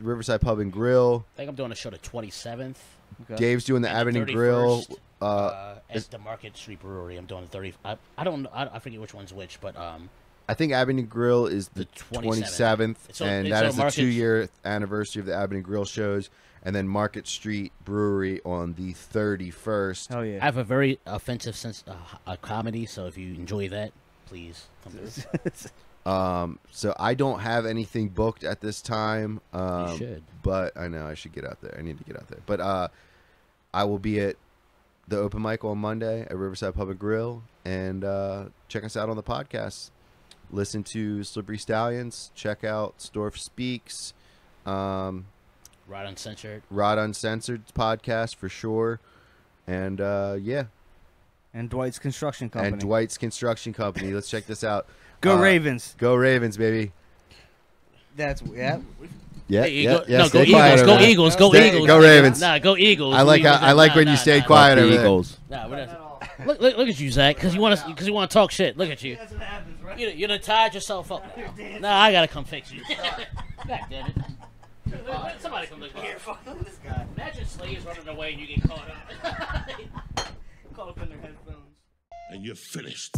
Riverside Pub and Grill. I think I'm doing a show the 27th. Okay. Dave's doing the And Avenue 31st, Grill. at the Market Street Brewery. I'm doing the 30. I don't know. I forget which one's which, but I think Avenue Grill is the 27th, It's on- and it's that on is the Market- 2-year anniversary of the Avenue Grill shows. And then Market Street Brewery on the 31st. Hell yeah. I have a very offensive sense of comedy, so if you enjoy that, please come through. So I don't have anything booked at this time. You should. But I know I should get out there. I need to get out there. But I will be at the open mic on Monday at Riverside Pub and Grill. And check us out on the podcast. Listen to Slippery Stallions. Check out Storf Speaks. Rod Uncensored. Rod Uncensored podcast for sure. And yeah. And Dwight's Construction Company. And Dwight's Construction Company. Let's check this out. Go Ravens. Go Ravens, baby. That's yeah. Yeah, Hey, yeah, go, yeah. no, Stay go quiet Eagles. over Go there. Eagles. Go Stay- Eagles. Go Ravens. Nah, go Eagles. I like when you stayed quiet The over there. Eagles. Nah, look at you, Zach. Because you want to talk shit. Look at you. That's what happens, right? You done tied yourself up. Nah, I gotta come fix you. God damn it. Somebody come look here. Fuck this guy. Imagine slaves running away and you get caught up. Caught up in their headphones. And you're finished.